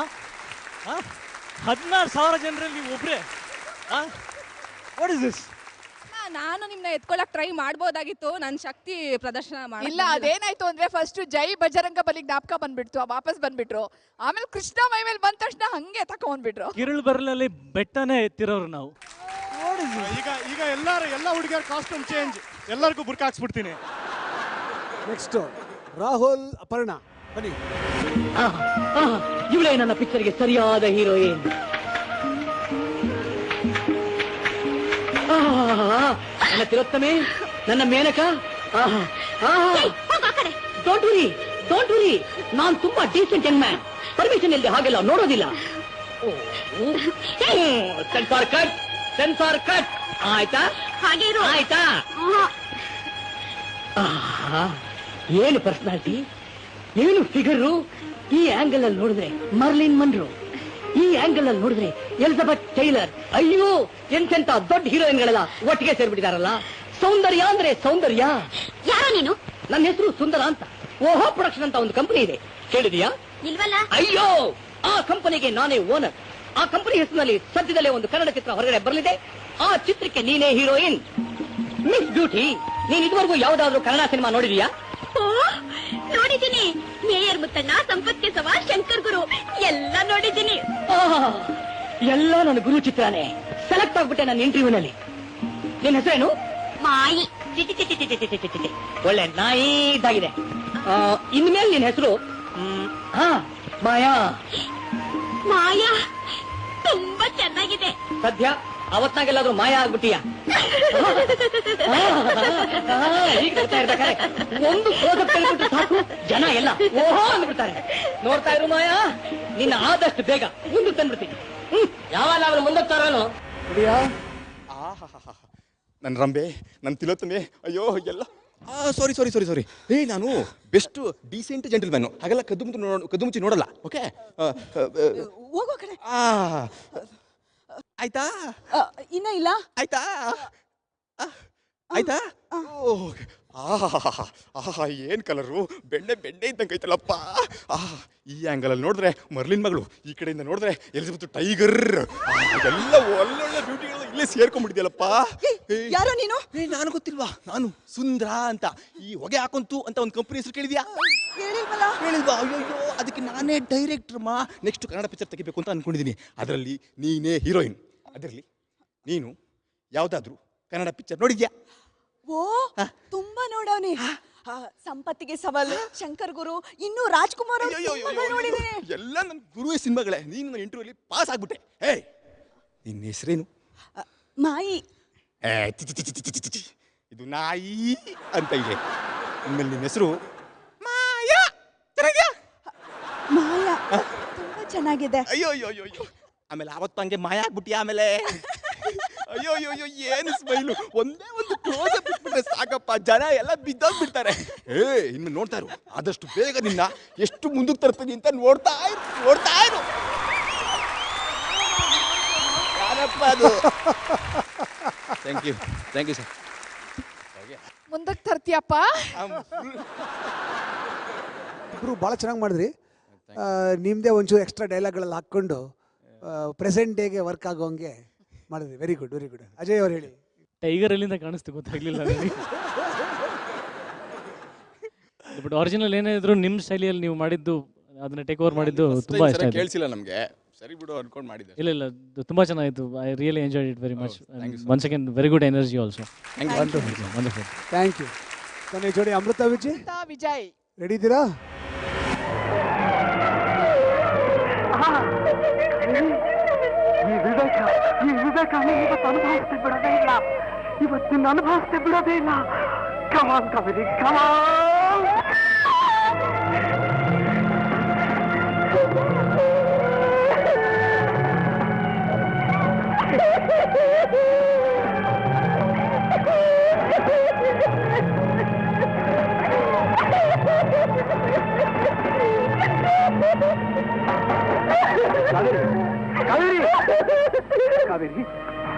16,000 ಜನರಲ್ಲಿ ನೀವು ಒಬ್ರೆ? What is this? ನಾನು ನಿಮ್ನ ಎತ್ಕೊಳ್ಳಕ್ ಟ್ರೈ ಮಾಡ್ಬೋದಾಗಿತ್ತು, ನನ್ನ ಶಕ್ತಿ ಪ್ರದರ್ಶನ ಮಾಡಿ. ಇಲ್ಲ, ಅದೇನಾಯ್ತು ಅಂದ್ರೆ ಫಸ್ಟ್ ಜೈ ಬಜರಂಗ ಬಲಿ ಜ್ಞಾಪಕ ಬಂದ್ಬಿಡ್ತು, ವಾಪಸ್ ಬಂದ್ಬಿಟ್ರು. ಆಮೇಲೆ ಕೃಷ್ಣ ಮೈ ಮೇಲೆ ಬಂದ ತಕ್ಷಣ ಹಂಗೆ ತಕೊಂಡ್ಬಿಟ್ರು. ಕಿರುಳು ಬರಲಲ್ಲಿ ಬೆಟ್ಟನೇ ಎತ್ತಿರೋರು ನಾವು. ಈಗ ಎಲ್ಲ ಹುಡುಗಿಯರ ಕಾಸ್ಟ್ಯೂಮ್ ಚೇಂಜ್, ಎಲ್ಲರಿಗೂ ಬುರ್ಕ ಹಾಕ್ಸ್ಬಿಡ್ತೀನಿ. ನೆಕ್ಸ್ಟ್ ರಾಹುಲ್, ಅಪರ್ಣ ಬನ್ನಿ. ಇವಳೇ ನನ್ನ ಪಿಕ್ಚರ್ಗೆ ಸರಿಯಾದ ಹೀರೋಯಿನ್. ನನ್ನ ತಿಲೋತ್ತಮೆ, ನನ್ನ ಮೇನಕ. ಡೋಂಟ್ ವರಿ, ನಾನ್ ತುಂಬಾ ಡೀಸೆಂಟ್ ಯಂಗ್ ಮ್ಯಾನ್. ಪರ್ಮಿಷನ್ ಇಲ್ಲದೆ ಹಾಗೆಲ್ಲ ನೋಡೋದಿಲ್ಲ. ಸೆನ್ಸಾರ್ ಕಟ್ ಆಯ್ತಾ? ಆಯ್ತಾ? ಏನು ಪರ್ಸನಾಲಿಟಿ, ಏನು ಫಿಗರು. ಈ ಆಂಗಲ್ ಅಲ್ಲಿ ನೋಡಿದ್ರೆ ಮರ್ಲಿನ್ ಮನ್ರೋ, ಈ ಆಂಗಲ್ ಅಲ್ಲಿ ನೋಡಿದ್ರೆ ಎಲಿಜಬೆತ್ ಟೈಲರ್. ಅಯ್ಯೋ, ಎಂತೆಂತ ದೊಡ್ಡ ಹೀರೋಯಿನ್ಗಳೆಲ್ಲ ಒಟ್ಟಿಗೆ ಸೇರ್ಬಿಟ್ಟಿದಾರಲ್ಲ. ಸೌಂದರ್ಯ ಅಂದ್ರೆ ಸೌಂದರ್ಯ. ಯಾರೋ ನೀನು? ನನ್ನ ಹೆಸರು ಸುಂದರ ಅಂತ. ಓಹೋ ಪ್ರೊಡಕ್ಷನ್ ಅಂತ ಒಂದು ಕಂಪನಿ ಇದೆ, ಕೇಳಿದೀಯಾ? ಇಲ್ವಲ್ಲ. ಅಯ್ಯೋ, ಆ ಕಂಪನಿಗೆ ನಾನೇ ಓನರ್. ಆ ಕಂಪನಿ ಹೆಸರಿನಲ್ಲಿ ಸದ್ಯದಲ್ಲೇ ಒಂದು ಕನ್ನಡ ಚಿತ್ರ ಹೊರಗಡೆ ಬರಲಿದೆ. ಆ ಚಿತ್ರಕ್ಕೆ ನೀನೇ ಹೀರೋಯಿನ್. ಮಿಸ್ ಬ್ಯೂಟಿ, ನೀನ್ ಇದುವರೆಗೂ ಯಾವ್ದಾದ್ರು ಕನ್ನಡ ಸಿನಿಮಾ ನೋಡಿದೀಯಾ? ನೋಡಿದ್ದೀನಿ. ಮೇಯರ್ ಮುತ್ತಣ್ಣ, ಸಂಪತ್ ಕೇಸವ, ಶಂಕರ್ ಗುರು ಎಲ್ಲ ನೋಡಿದ್ದೀನಿ. ಎಲ್ಲ ನನ್ನ ಗುರು ಚಿತ್ರನೇ. ಸೆಲೆಕ್ಟ್ ಆಗ್ಬಿಟ್ಟೆ ನನ್ನ ಇಂಟರ್ವ್ಯೂನಲ್ಲಿ. ನಿನ್ನ ಹೆಸರೇನು? ಮಾಯಿ. ಒಳ್ಳೆ ನಾಯಿ ಇದ್ದಾಗಿದೆ. ಇನ್ಮೇಲೆ ನಿನ್ನ ಹೆಸರು ಮಾಯಾ. ಮಾಯಾ ತುಂಬಾ ಚೆನ್ನಾಗಿದೆ. ಸದ್ಯ ಅವತ್ನಾಗೆಲ್ಲಾದ್ರೂ ಮಾಯಾ ಆಗ್ಬಿಟ್ಟಿಯಾ? ಈಗ ಬರ್ತಾ ಇರ್ಬೇಕಾರೆ ಒಂದು ಕ್ಲೋಸಪ್ ತೆಗೆದುಬಿಟ್ಟು ಸಾಕು, ಜನ ಎಲ್ಲ ಓಹೋ ಅಂದ್ಬಿಡ್ತಾರೆ. ನೋಡ್ತಾ ಇರು ಮಾಯಾ, ನಿನ್ನ ಆದಷ್ಟು ಬೇಗ ಮುಂದೆ ತಂದ್ಬಿಡ್ತೀನಿ. ಯಾವಾಗ ಅವ್ರು ಮುಂದೋಗ್ತಾರೋ. ನನ್ನ ರಂಬೆ, ನನ್ನ ತಿಲೋತ್ತಮೆ, ಅಯ್ಯೋ ಎಲ್ಲ ಸಾರಿ. ನಾನು ಬೆಸ್ಟ್ ಡೀಸೆಂಟ್ ಜೆಂಟಲ್ಮ್ಯಾನು, ಹಾಗೆಲ್ಲ ಕದ್ದು ಮುಚ್ಚಿ ನೋಡಲ್ಲ. ಓಕೆ, ಹೋಗೋ ಕಡೆ ಆಯ್ತಾ? ಇನ್ನ ಇಲ್ಲ. ಆಯ್ತಾ? ಏನ್ ಕಲರು, ಬೆಣ್ಣೆ ಇದ್ದಂಗೆ ಐತಲ್ಲಪ್ಪ. ಈ ಆಂಗಲ್ ಅಲ್ಲಿ ನೋಡಿದ್ರೆ ಮರ್ಲಿನ್ ಮಗಳು, ಈ ಕಡೆಯಿಂದ ನೋಡಿದ್ರೆ ಎಲಿಜಬೆತ್ ಟೈಗರ್. ಎಲ್ಲ ಒಳ್ಳೊಳ್ಳೆ ಬ್ಯೂಟಿಗಳು ಇಲ್ಲೇ ಸೇರ್ಕೊಂಡ್ಬಿಟ್ಟಿದ್ಯಲ್ಲಪ್ಪ. ಯಾರೋ ನೀನು? ನಾನು ಗೊತ್ತಿಲ್ವಾ, ನಾನು ಸುಂದ್ರ ಅಂತ. ಈ ಹೊಗೆ ಹಾಕೊಂತು ಅಂತ ಒಂದು ಕಂಪನಿ ಹೆಸರು ಕೇಳಿದ್ಯಾ? ಹೇಳಿಲ್ವಾ? ಅಯ್ಯೋ, ಅದಕ್ಕೆ ನಾನೇ ಡೈರೆಕ್ಟರ್ ಮಾ. ನೆಕ್ಸ್ಟ್ ಕನ್ನಡ ಪಿಕ್ಚರ್ ತೆಗಿಬೇಕು ಅಂತ ಅನ್ಕೊಂಡಿದ್ದೀನಿ. ಅದರಲ್ಲಿ ನೀನೇ ಹೀರೋಯಿನ್. ಅದರಲ್ಲಿ ನೀನು ಯಾವ್ದಾದ್ರು ಕನ್ನಡ ಪಿಕ್ಚರ್ ನೋಡಿದ್ಯಾ? ಓ, ತುಂಬಾ ನೋಡವ್ನಿ. ಸಂಪತ್ತಿಗೆ ಸವಾಲು, ಶಂಕರ್ ಗುರು, ಇನ್ನೂ ರಾಜ್ಕುಮಾರ್ ನೋಡಿದ್ದೀನಿ. ಎಲ್ಲ ನನ್ನ ಗುರುವೇ ಸಿನಿಮಾಗಳೇ. ನೀನು ನನ್ನ ಇಂಟರ್ವ್ಯೂಲಿ ಪಾಸ್ ಆಗ್ಬಿಟ್ಟೆ. ಹೇ, ನಿನ್ನ ಹೆಸರೇನು? ಮಾಯಿ. ಇದು ನಾಯಿ ಅಂತ ಇದೆ. ಇನ್ಮೇಲೆ ನಿನ್ನ ಹೆಸರು ಮಾಯಾ. ಚೆನ್ನಾಗಿದ್ಯಾ? ಮಾಯಾ ತುಂಬಾ ಚೆನ್ನಾಗಿದೆ. ಅಯ್ಯೋ ಅಯ್ಯೋ ಅಯ್ಯೋ ಅಯ್ಯೋ. ಆಮೇಲೆ ಆವತ್ತು ಹಂಗೆ ಮಾಯಾ ಆಗ್ಬಿಟ್ಟಿ. ಆಮೇಲೆ ಅಯ್ಯೋ ಅಯ್ಯೋ ಅಯ್ಯೋ, ಏನು ಸ್ಮೈಲು. ಒಂದೇ ಒಂದು ಕ್ಲೋಸ್ ಅಪ್ ಬಿಟ್ಬಿಟ್ರೆ ಸಾಕಪ್ಪ, ಜನ ಎಲ್ಲ ಬಿದ್ದೋಗ್ಬಿಡ್ತಾರೆ. ಇನ್ನು ನೋಡ್ತಾ ಇರು, ಆದಷ್ಟು ಬೇಗ ನಿನ್ನ ಎಷ್ಟು ಮುಂದಕ್ಕೆ ತರ್ತೀನಿ ಅಂತ ನೋಡ್ತಾ ಇರು. ಯಾರಪ್ಪ ಅದು? Thank you sir. ಮುಂದಕ್ಕೆ ತರ್ತೀಯಪ್ಪ. ಇಬ್ರು ಭಾಳ ಚೆನ್ನಾಗಿ ಮಾಡಿದ್ರಿ. ನಿಮ್ಮದೇ ಒಂಚೂರು ಎಕ್ಸ್ಟ್ರಾ ಡೈಲಾಗ್ಗಳಲ್ಲಿ ಹಾಕ್ಕೊಂಡು ಪ್ರೆಸೆಂಟ್ ಡೇಗೆ ವರ್ಕ್ ಆಗೋಂಗೆ ಮಾಡಿದ್ರಿ. Very good. ಅಜಯ್ ಅವ್ರು ಹೇಳಿ. ಟೈಗರ್ ಎಲ್ಲಿಂದ ಕಾಣಿಸ್ತು ಗೊತ್ತಾಗ್ಲಿಲ್ಲ ನನಗೆ. ಬಟ್ ಒರಿಜಿನಲ್ ಏನೇ ಇದ್ರು ನಿಮ್ಮ ಶೈಲಿಯಲ್ಲಿ ನೀವು ಮಾಡಿದ್ದು, ಅದನ್ನ ಟೇಕ್ ಓವರ್ ಮಾಡಿದ್ದು ತುಂಬಾ ಇಷ್ಟ ಆಯ್ತು. ಕೇಳಿಸಿಲ್ಲ ನಮಗೆ, ಸರಿ ಬಿಡು ಅನ್ಕೊಂಡು ಮಾಡಿದ್ದೆ. ಇಲ್ಲ ತುಂಬಾ ಚೆನ್ನಾಗಿತ್ತು. I really enjoyed it very much. Once again very good energy also. Wonderful. Thank you. ಕೊನೆ ಜೋಡಿ ಅಮೃತ ವಿಜಯ್ ರೆಡಿ ಇದ್ದೀರಾ? ಈ ವಿವೇಕ ಇವತ್ತು ಅನುಭವಿಸ್ತಾ ಬಿಡೋದೇ ಇಲ್ಲ. ಇವತ್ತಿನ ಅನುಭವಿಸ್ತಾ ಬಿಡೋದೇ ಇಲ್ಲ. ಕಮಾನ್ ಕಾವೇರಿ, ಕಮಾನ್.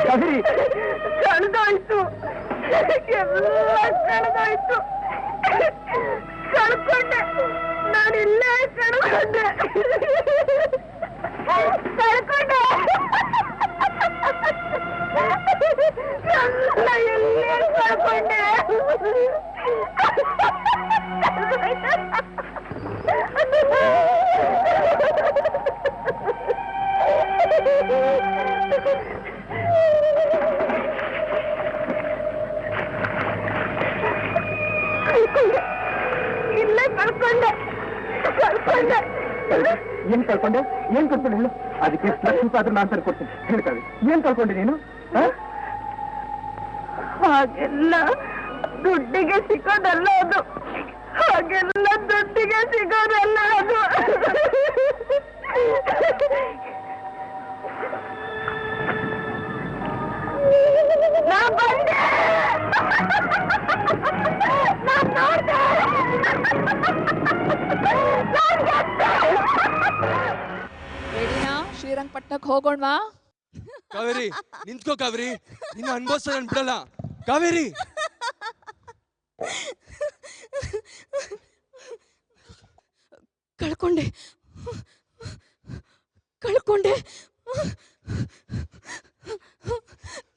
ಕಾವೇರಿ ಕಳೆದೋಯ್ತು, ಎಲ್ಲ ಕಳೆದೋಯ್ತು. ಕಳ್ಕೊಂಡೆ, ನಾನಿಲ್ಲೇ ಕಳ್ಕೊಂಡೆ. ಎಲ್ಲ ಎಲ್ಲೇ ಕಳ್ಕೊಂಡೆ. ಇಲ್ಲೇ ಕಳ್ಕೊಂಡೆ. ಏನ್ ಕಳ್ಕೊಂಡೆ ಹೇಳು. ಅದಕ್ಕೆ ಲಕ್ಷ ಆದ್ರೂ ನಾನು ತರ್ಕೊಡ್ತೀನಿ. ಹೇಳ್ತಾವೆ ಏನ್ ಕಳ್ಕೊಂಡೆ ನೀನು? ಹಾಗೆಲ್ಲ ದುಡ್ಡಿಗೆ ಸಿಗೋದಲ್ಲ ಅದು. ಹಾಗೆಲ್ಲ ದುಡ್ಡಿಗೆ ಸಿಗೋದಲ್ಲ ಅದು. ನಾ ಬಂದೆ, ನಾನ್ ನೋಡ್ದೆ. ರೆಡಿನಾ? ಶ್ರೀರಂಗಪಟ್ಟಣಕ್ಕೆ ಹೋಗೋಣವಾ? ಕಾವೇರಿ ನಿಂತ್ಕೋ. ಕಾವೇರಿ ನಿನ್ನ ಅನ್ಭವಿಸ ನಾನು ಬಿಡಲ್ಲ. ಕಾವೇರಿ ಕಳ್ಕೊಂಡೆ.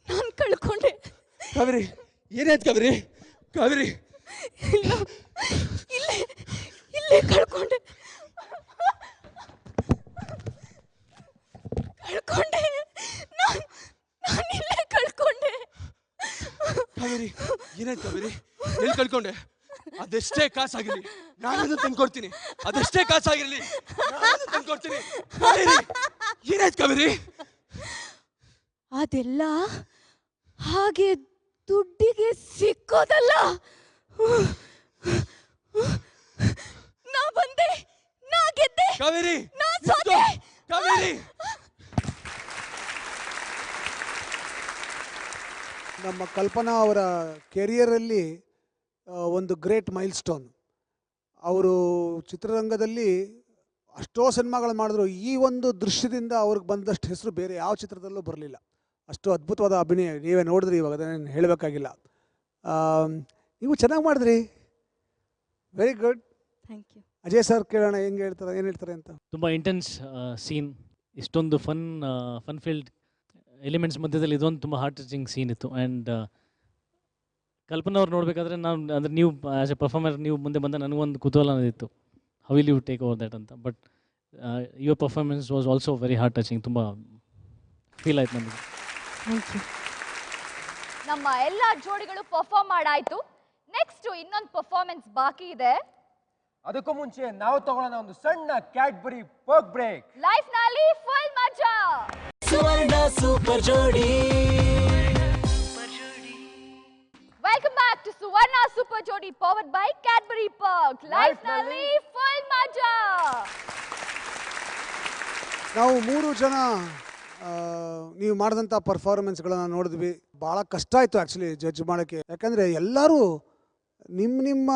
ನಾನು ಕಳ್ಕೊಂಡೆ. ಕಾವೇರಿ ಏನಾಯ್ತು ಕಾವೇರಿ? ಕಾವೇರಿ ಇಲ್ಲೇ ಕಳ್ಕೊಂಡೆ. ನಾನು ಇಲ್ಲೇ ಕಳ್ಕೊಂಡೆ. ಕಾವೇರಿ ಏನಾಯ್ತು ಕಾವೇರಿ? ಎಲ್ಲಿ ಕಳ್ಕೊಂಡೆ? ಅದೆಷ್ಟೇ ಕಾಸಾಗಿರ್ಲಿ ನಾನು ತಂದ್ಕೊಡ್ತೀನಿ. ಅದೆಷ್ಟೇ ಕಾಸಾಗಿರ್ಲಿ ನಾನು ತಂದ್ಕೊಡ್ತೀನಿ. ಕಾವೇರಿ ಏನಾಯ್ತು ಕಾವೇರಿ? ಅದೆಲ್ಲ ಹಾಗೆ ದುಡ್ಡಿಗೆ ಸಿಕ್ಕೋದಲ್ಲ. ನಾ ಬಂದೆ, ನಾ ಗೆದ್ದೆ. ಕಾವೇರಿ ನಾ ಸೋತೆ. ಕಾವೇರಿ ನಮ್ಮ ಕಲ್ಪನಾ ಅವರ ಕೆರಿಯರಲ್ಲಿ ಒಂದು ಗ್ರೇಟ್ ಮೈಲ್ ಸ್ಟೋನ್. ಅವರು ಚಿತ್ರರಂಗದಲ್ಲಿ ಅಷ್ಟೋ ಸಿನಿಮಾಗಳು ಮಾಡಿದ್ರು. ಈ ಒಂದು ದೃಶ್ಯದಿಂದ ಅವ್ರಿಗೆ ಬಂದಷ್ಟು ಹೆಸರು ಬೇರೆ ಯಾವ ಚಿತ್ರದಲ್ಲೂ ಬರಲಿಲ್ಲ. ಅಷ್ಟು ಅದ್ಭುತವಾದ ಅಭಿನಯ. ನೀವೇ ನೋಡಿದ್ರಿ, ಇವಾಗ ಅದನ್ನೇನು ಹೇಳಬೇಕಾಗಿಲ್ಲ. ನೀವು ಚೆನ್ನಾಗಿ ಮಾಡಿದ್ರಿ. Very good. Thank you. Ajay sir ಕೇಳೋಣ, ಏನು ಹೇಳ್ತಾರೆ ಅಂತ. ತುಂಬ ಇಂಟೆನ್ಸ್ ಸೀನ್, ಇಷ್ಟೊಂದು ಫನ್ ಫೀಲ್ಡ್ ಎಲಿಮೆಂಟ್ಸ್ ಮಧ್ಯದಲ್ಲಿ ಇದೊಂದು ತುಂಬ ಹಾರ್ಟ್ ಟಚಿಂಗ್ ಸೀನ್ ಇತ್ತು. ಆ್ಯಂಡ್ ಕಲ್ಪನಾ ಅವ್ರು ನೋಡಬೇಕಾದ್ರೆ ನಾನು ಅಂದರೆ ನೀವು ಆ್ಯಸ್ ಎ ಪರ್ಫಾರ್ಮರ್ ನೀವು ಮುಂದೆ ಬಂದ ನನಗೊಂದು ಕುತೂಹಲ ಇತ್ತು, how will you take over that ಅಂತ. But your performance was also very heart touching. ತುಂಬ ಫೀಲ್ ಆಯ್ತು ನಮಗೆ. Thank you. ನಮ್ಮ ಎಲ್ಲ ಜೋಡಿಗಳು ಪರ್ಫಾರ್ಮ್ ಮಾಡಾಯ್ತು. ನೆಕ್ಸ್ಟ್ ಇನ್ನೊಂದು ಪರ್ಫಾರ್ಮೆನ್ಸ್ ಬಾಕಿ ಇದೆ. ಅದಕ್ಕೂ ಮುಂಚೆ ನಾವು ತಗೊಳ್ಳೋಣ ಒಂದು ಸಣ್ಣ ಕ್ಯಾಡ್ಬರಿ ಪರ್ಕ್ ಬ್ರೇಕ್. ಲೈಫ್ ನಲ್ಲಿ ಫುಲ್ ಮಜಾ. Suvarna Super Jodi. Welcome back to Suvarna Super Jodi powered by Cadbury Perk. Life ನಲ್ಲಿ ಫುಲ್ ಮಜಾ. ನಾವು 3 ಜನ ನೀವು ಮಾಡಿದಂಥ ಪರ್ಫಾರ್ಮೆನ್ಸ್ಗಳನ್ನು ನೋಡಿದ್ವಿ. ಭಾಳ ಕಷ್ಟ ಆಯಿತು ಆ್ಯಕ್ಚುಲಿ ಜಡ್ಜ್ ಮಾಡೋಕ್ಕೆ. ಯಾಕಂದರೆ ಎಲ್ಲರೂ ನಿಮ್ಮ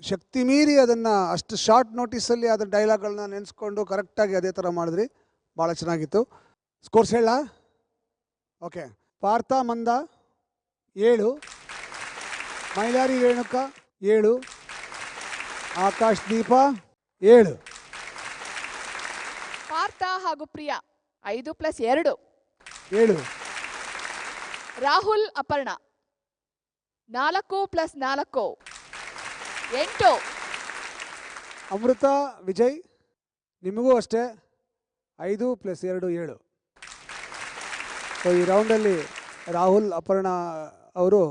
ಶಕ್ತಿ ಮೀರಿ ಅದನ್ನು ಅಷ್ಟು ಶಾರ್ಟ್ ನೋಟಿಸಲ್ಲಿ ಅದರ ಡೈಲಾಗ್ಗಳನ್ನ ನೆನೆಸ್ಕೊಂಡು ಕರೆಕ್ಟಾಗಿ ಅದೇ ಥರ ಮಾಡಿದ್ರಿ. ಭಾಳ ಚೆನ್ನಾಗಿತ್ತು. ಸ್ಕೋರ್ಸ್ ಹೇಳ? ಓಕೆ. ಪಾರ್ಥ ಮಂದ 7, ಮೈಲಾರಿ ರೇಣುಕಾ 7, ಆಕಾಶ್ ದೀಪ 7. ಪಾರ್ಥ ಹಾಗೂ ಪ್ರಿಯಾ 5+2 7. ರಾಹುಲ್ ಅಪರ್ಣ 4+4 8. ಅಮೃತ ವಿಜಯ್ ನಿಮಗೂ ಅಷ್ಟೇ 5+2 7. ಸೊ ಈ ರೌಂಡಲ್ಲಿ ರಾಹುಲ್ ಅಪರ್ಣ ಅವರು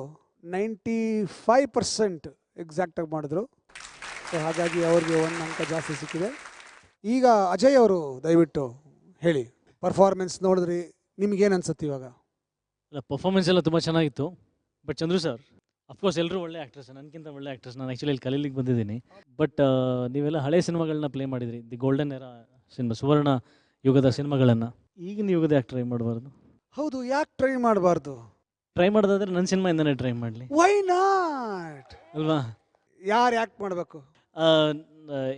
95% ಎಕ್ಸಾಕ್ಟಾಗಿ ಮಾಡಿದ್ರು. ಸೊ ಹಾಗಾಗಿ ಅವ್ರಿಗೆ 1 ಅಂಕ ಜಾಸ್ತಿ ಸಿಕ್ಕಿದೆ. ಈಗ ಅಜಯ್ ಅವರು ದಯವಿಟ್ಟು ಹೇಳಿ, ಪರ್ಫಾರ್ಮೆನ್ಸ್ ನೋಡಿದ್ರಿ, ನಿಮ್ಗೇನು ಅನ್ಸುತ್ತೆ ಇವಾಗ? ಪರ್ಫಾರ್ಮೆನ್ಸ್ ಎಲ್ಲ ತುಂಬ ಚೆನ್ನಾಗಿತ್ತು. ಬಟ್ ಚಂದ್ರು ಸರ್ ಅಫ್ಕೋರ್ಸ್ ಎಲ್ಲರೂ ಒಳ್ಳೆ ಆ್ಯಕ್ಟ್ರೆಸ್, ನನಗಿಂತ ಒಳ್ಳೆ ಆ್ಯಕ್ಟ್ರೆಸ್. ನಾನು ಆ್ಯಕ್ಚುಲಿ ಇಲ್ಲಿ ಕಲೀಲಿಕ್ಕೆ ಬಂದಿದ್ದೀನಿ. ಬಟ್ ನೀವೆಲ್ಲ ಹಳೆ ಸಿನಿಮಾಗಳನ್ನ ಪ್ಲೇ ಮಾಡಿದ್ರಿ, ದಿ ಗೋಲ್ಡನ್ ಎರಾ ಸಿನಿಮಾ, ಸುವರ್ಣ ಯುಗದ ಸಿನಿಮಾಗಳನ್ನು. ಈಗಿನ ಯುಗದ ಯಾಕೆ ಟ್ರೈ ಮಾಡಬಾರ್ದು? ಹೌದು, ಯಾಕೆ ಟ್ರೈ ಮಾಡಬಾರ್ದು? ಟ್ರೈ ಮಾಡೋದಾದ್ರೆ ನನ್ನ ಸಿನಿಮಾಯಿಂದನೇ ಟ್ರೈ ಮಾಡಲಿ. ವೈ ನಾಟ್ ಅಲ್ವಾ? ಯಾರು ಯಾಕೆ ಮಾಡಬೇಕು?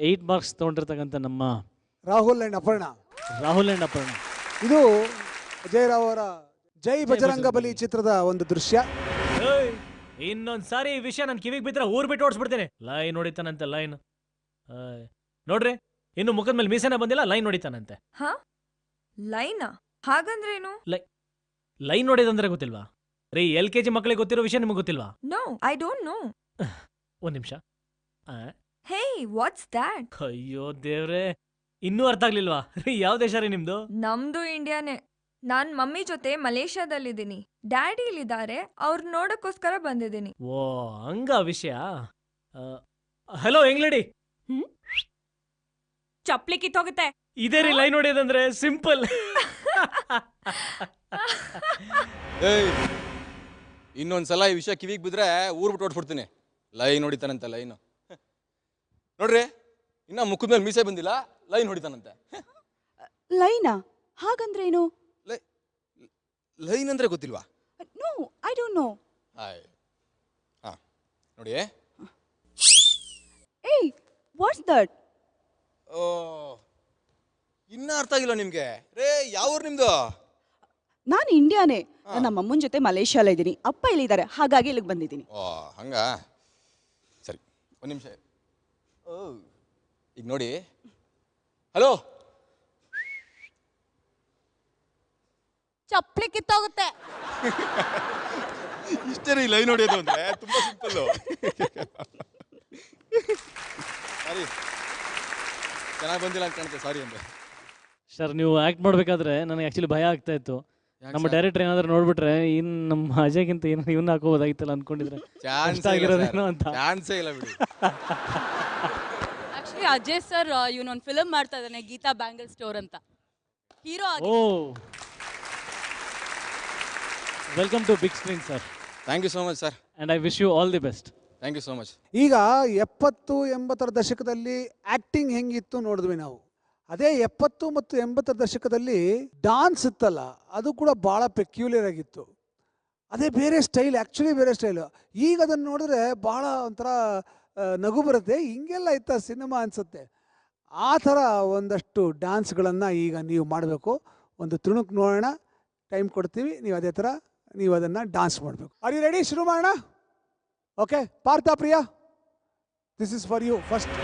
8 ಮಾರ್ಕ್ಸ್ ತೊಗೊಂಡಿರ್ತಕ್ಕಂಥ ನಮ್ಮ ರಾಹುಲ್ ಆ್ಯಂಡ್ ಅಪರ್ಣ. ಇದು ಅಜಯ್ ರಾವ್ ಅವರ ಜೈ ಬಜರಂಗ ಬಲಿ ಚಿತ್ರದ ಒಂದು ದೃಶ್ಯ. ಇನ್ನೊಂದು ಸಾರಿ ಈ ವಿಷಯ ನನ್ನ ಕಿವಿಗೆ ಬಿದ್ದರೆ ಊರ್ ಬಿಟ್ಟು ಓಡಿಸ್ಬಿಡ್ತೇನೆ. ಲೈನ್ ಹೊಡಿತಾನಂತೆ, ಲೈನ್ ನೋಡ್ರಿ, ಇನ್ನು ಮುಖದ ಮೇಲೆ ಮೀಸೆನ ಬಂದಿಲ್ಲ, ಲೈನ್ ಹೊಡಿತಾನಂತೆ. ಲೈನಾ? ಹಾಗಂದ್ರೇನು? ಲೈನ್ ನೋಡಿದಂದ್ರೆ ಗೊತ್ತಿಲ್ವಾ ರೀ? LKG ಮಕ್ಕಳಿಗೆ ಗೊತ್ತಿರೋ ವಿಷಯ ನಿಮಗೆ ಗೊತ್ತಿಲ್ವಾ? No, I don't know. ಒಂದು ನಿಮಿಷ. Hey, what's that? ಅಯ್ಯೋ ದೇವ್ರೆ, ಇನ್ನೂ ಅರ್ಥ ಆಗ್ಲಿಲ್ವಾ ರೀ? ಯಾವ ದೇಶ ರೀ ನಿಮ್ದು? ನಮ್ದು ಇಂಡಿಯಾನೇ. ನಾನ್ ಮಮ್ಮಿ ಜೊತೆ ಮಲೇಷ್ಯಾದಲ್ಲಿದ್ದೀನಿ. ಡ್ಯಾಡಿ ಇಲ್ಲಿದ್ದಾರೆ, ಅವ್ರ ನೋಡಕ್ಕೋಸ್ಕರ ಬಂದಿದ್ದೀನಿ. ಓ ಹಂಗ ವಿಷಯ. ಹಲೋ ಎಂಗ್ಲೇಡಿ, ಚಪ್ಲಿ ಕಿತ್ತೋಗುತ್ತೆ. ಇದೇ ರೀ ಲೈನ್ ಹೊಡಿಯೋದಂದ್ರೆ, ಸಿಂಪಲ್. ಇನ್ನೊಂದ್ಸಲ ಈ ವಿಷಯ ಕಿವಿಗೆ ಬಿದ್ರೆ ಊರ್ ಬಿಟ್ಟು ಓಡ್ಬಿಡ್ತೀನಿ. ಲೈನ್ ಹೊಡಿತಾನಂತೆ, ಲೈನ್ ನೋಡ್ರಿ, ಇನ್ನ ಮುಖದ ಮೇಲೆ ಮೀಸೆ ಬಂದಿಲ್ಲ, ಲೈನ್ ಹೊಡಿತಾನಂತೆ. ಲೈನಾ? ಹಾಗಂದ್ರೇನು? ಲೈನ್ ಅಂದ್ರೆ ಗೊತ್ತಿಲ್ವಾ? No, I don't know. ನೋಡಿ, ಏಯ್, ವಾಟ್ಸ್ ದಟ್? ಓ, ಇನ್ನ ಅರ್ಥ ಆಗಿಲ್ಲ ನಿಮ್ಗೆ? ರೇ, ಯಾವ ಊರು ನಿಮ್ದು? ನಾನು ಇಂಡಿಯಾನೇ. ನಮ್ಮ ಅಮ್ಮನ ಜೊತೆ ಮಲೇಷ್ಯಾಲ ಇದ್ದೀನಿ. ಅಪ್ಪ ಇಲ್ಲಿದ್ದಾರೆ, ಹಾಗಾಗಿ ಇಲ್ಲಿಗೆ ಬಂದಿದ್ದೀನಿ. ಓ ಹಂಗ, ಸರಿ, ಒಂದು ನಿಮಿಷ. ಈಗ ನೋಡಿ, ಹಲೋ, ಚಪ್ಲಿ ಕಿತ್ತೋಗುತ್ತೆ. ಇಷ್ಟೇ ರೀ ಲೈನ್ ಹೊಡಿಯೋದು ಅಂದ್ರೆ, ತುಂಬಾ ಸಿಂಪಲ್. ಸಾರಿ, ಚೆನ್ನಾಗಿ ಬಂದಿಲ್ಲ ಅಂತ ಕಾಣುತ್ತೆ, ಸಾರಿ ಅಂದ್ರೆ. ಸರ್ ನೀವು ಆ್ಯಕ್ಟ್ ಮಾಡಬೇಕಾದ್ರೆ ನನಗೆ ಆ್ಯಕ್ಚುಲಿ ಭಯ ಆಗ್ತಾ ಇತ್ತು. ನಮ್ಮ ಡೈರೆಕ್ಟರ್ ಏನಾದರೂ ನೋಡ್ಬಿಟ್ರೆ ಇನ್ನು ನಮ್ಮ ಅಜಯ್ಗಿಂತ ಏನು ಇವನ್ನ ಹಾಕೋಬೋದಾಗಿತ್ತಲ್ಲ ಅನ್ಕೊಂಡಿದ್ರೆ, ಆಗಿರೋದೇನೋ ಅಂತ. ಚಾನ್ಸೇ ಇಲ್ಲ ಬಿಡಿ. ಆಕ್ಚುಲಿ ಅಜಯ್ ಸರ್ ಇವನೊಂದು ಫಿಲಮ್ ಮಾಡ್ತಾ ಇದ್ದಾನೆ, ಗೀತಾ ಬ್ಯಾಂಗಲ್ ಸ್ಟೋರ್ ಅಂತ. Hero oh, welcome to big screen sir. Thank you so much sir, and I wish you all the best. Thank you so much. ಈಗ 70-80 ದಶಕದಲ್ಲಿ ಆ್ಯಕ್ಟಿಂಗ್ ಹೆಂಗಿತ್ತು ನೋಡಿದ್ವಿ ನಾವು. ಅದೇ 70 ಮತ್ತು 80 ದಶಕದಲ್ಲಿ ಡಾನ್ಸ್ ಇತ್ತಲ್ಲ, ಅದು ಕೂಡ ಭಾಳ ಪೆಕ್ಯುಲರ್ ಆಗಿತ್ತು. ಅದೇ ಬೇರೆ ಸ್ಟೈಲ್, ಆ್ಯಕ್ಚುಲಿ ಬೇರೆ ಸ್ಟೈಲು. ಈಗ ಅದನ್ನು ನೋಡಿದ್ರೆ ಭಾಳ ಒಂಥರ ನಗು ಬರುತ್ತೆ, ಹಿಂಗೆಲ್ಲ ಇತ್ತ ಸಿನಿಮಾ ಅನಿಸುತ್ತೆ. ಆ ಥರ ಒಂದಷ್ಟು ಡ್ಯಾನ್ಸ್ಗಳನ್ನು ಈಗ ನೀವು ಮಾಡಬೇಕು. ಒಂದು ತುಣುಕು ನೋಡೋಣ, ಟೈಮ್ ಕೊಡ್ತೀವಿ, ನೀವು ಅದೇ ಥರ ನೀವು ಅದನ್ನು ಡಾನ್ಸ್ ಮಾಡಬೇಕು. Are you ready? ಶುರು ಮಾಡೋಣ. Okay, Partha, Priya, this is for you first.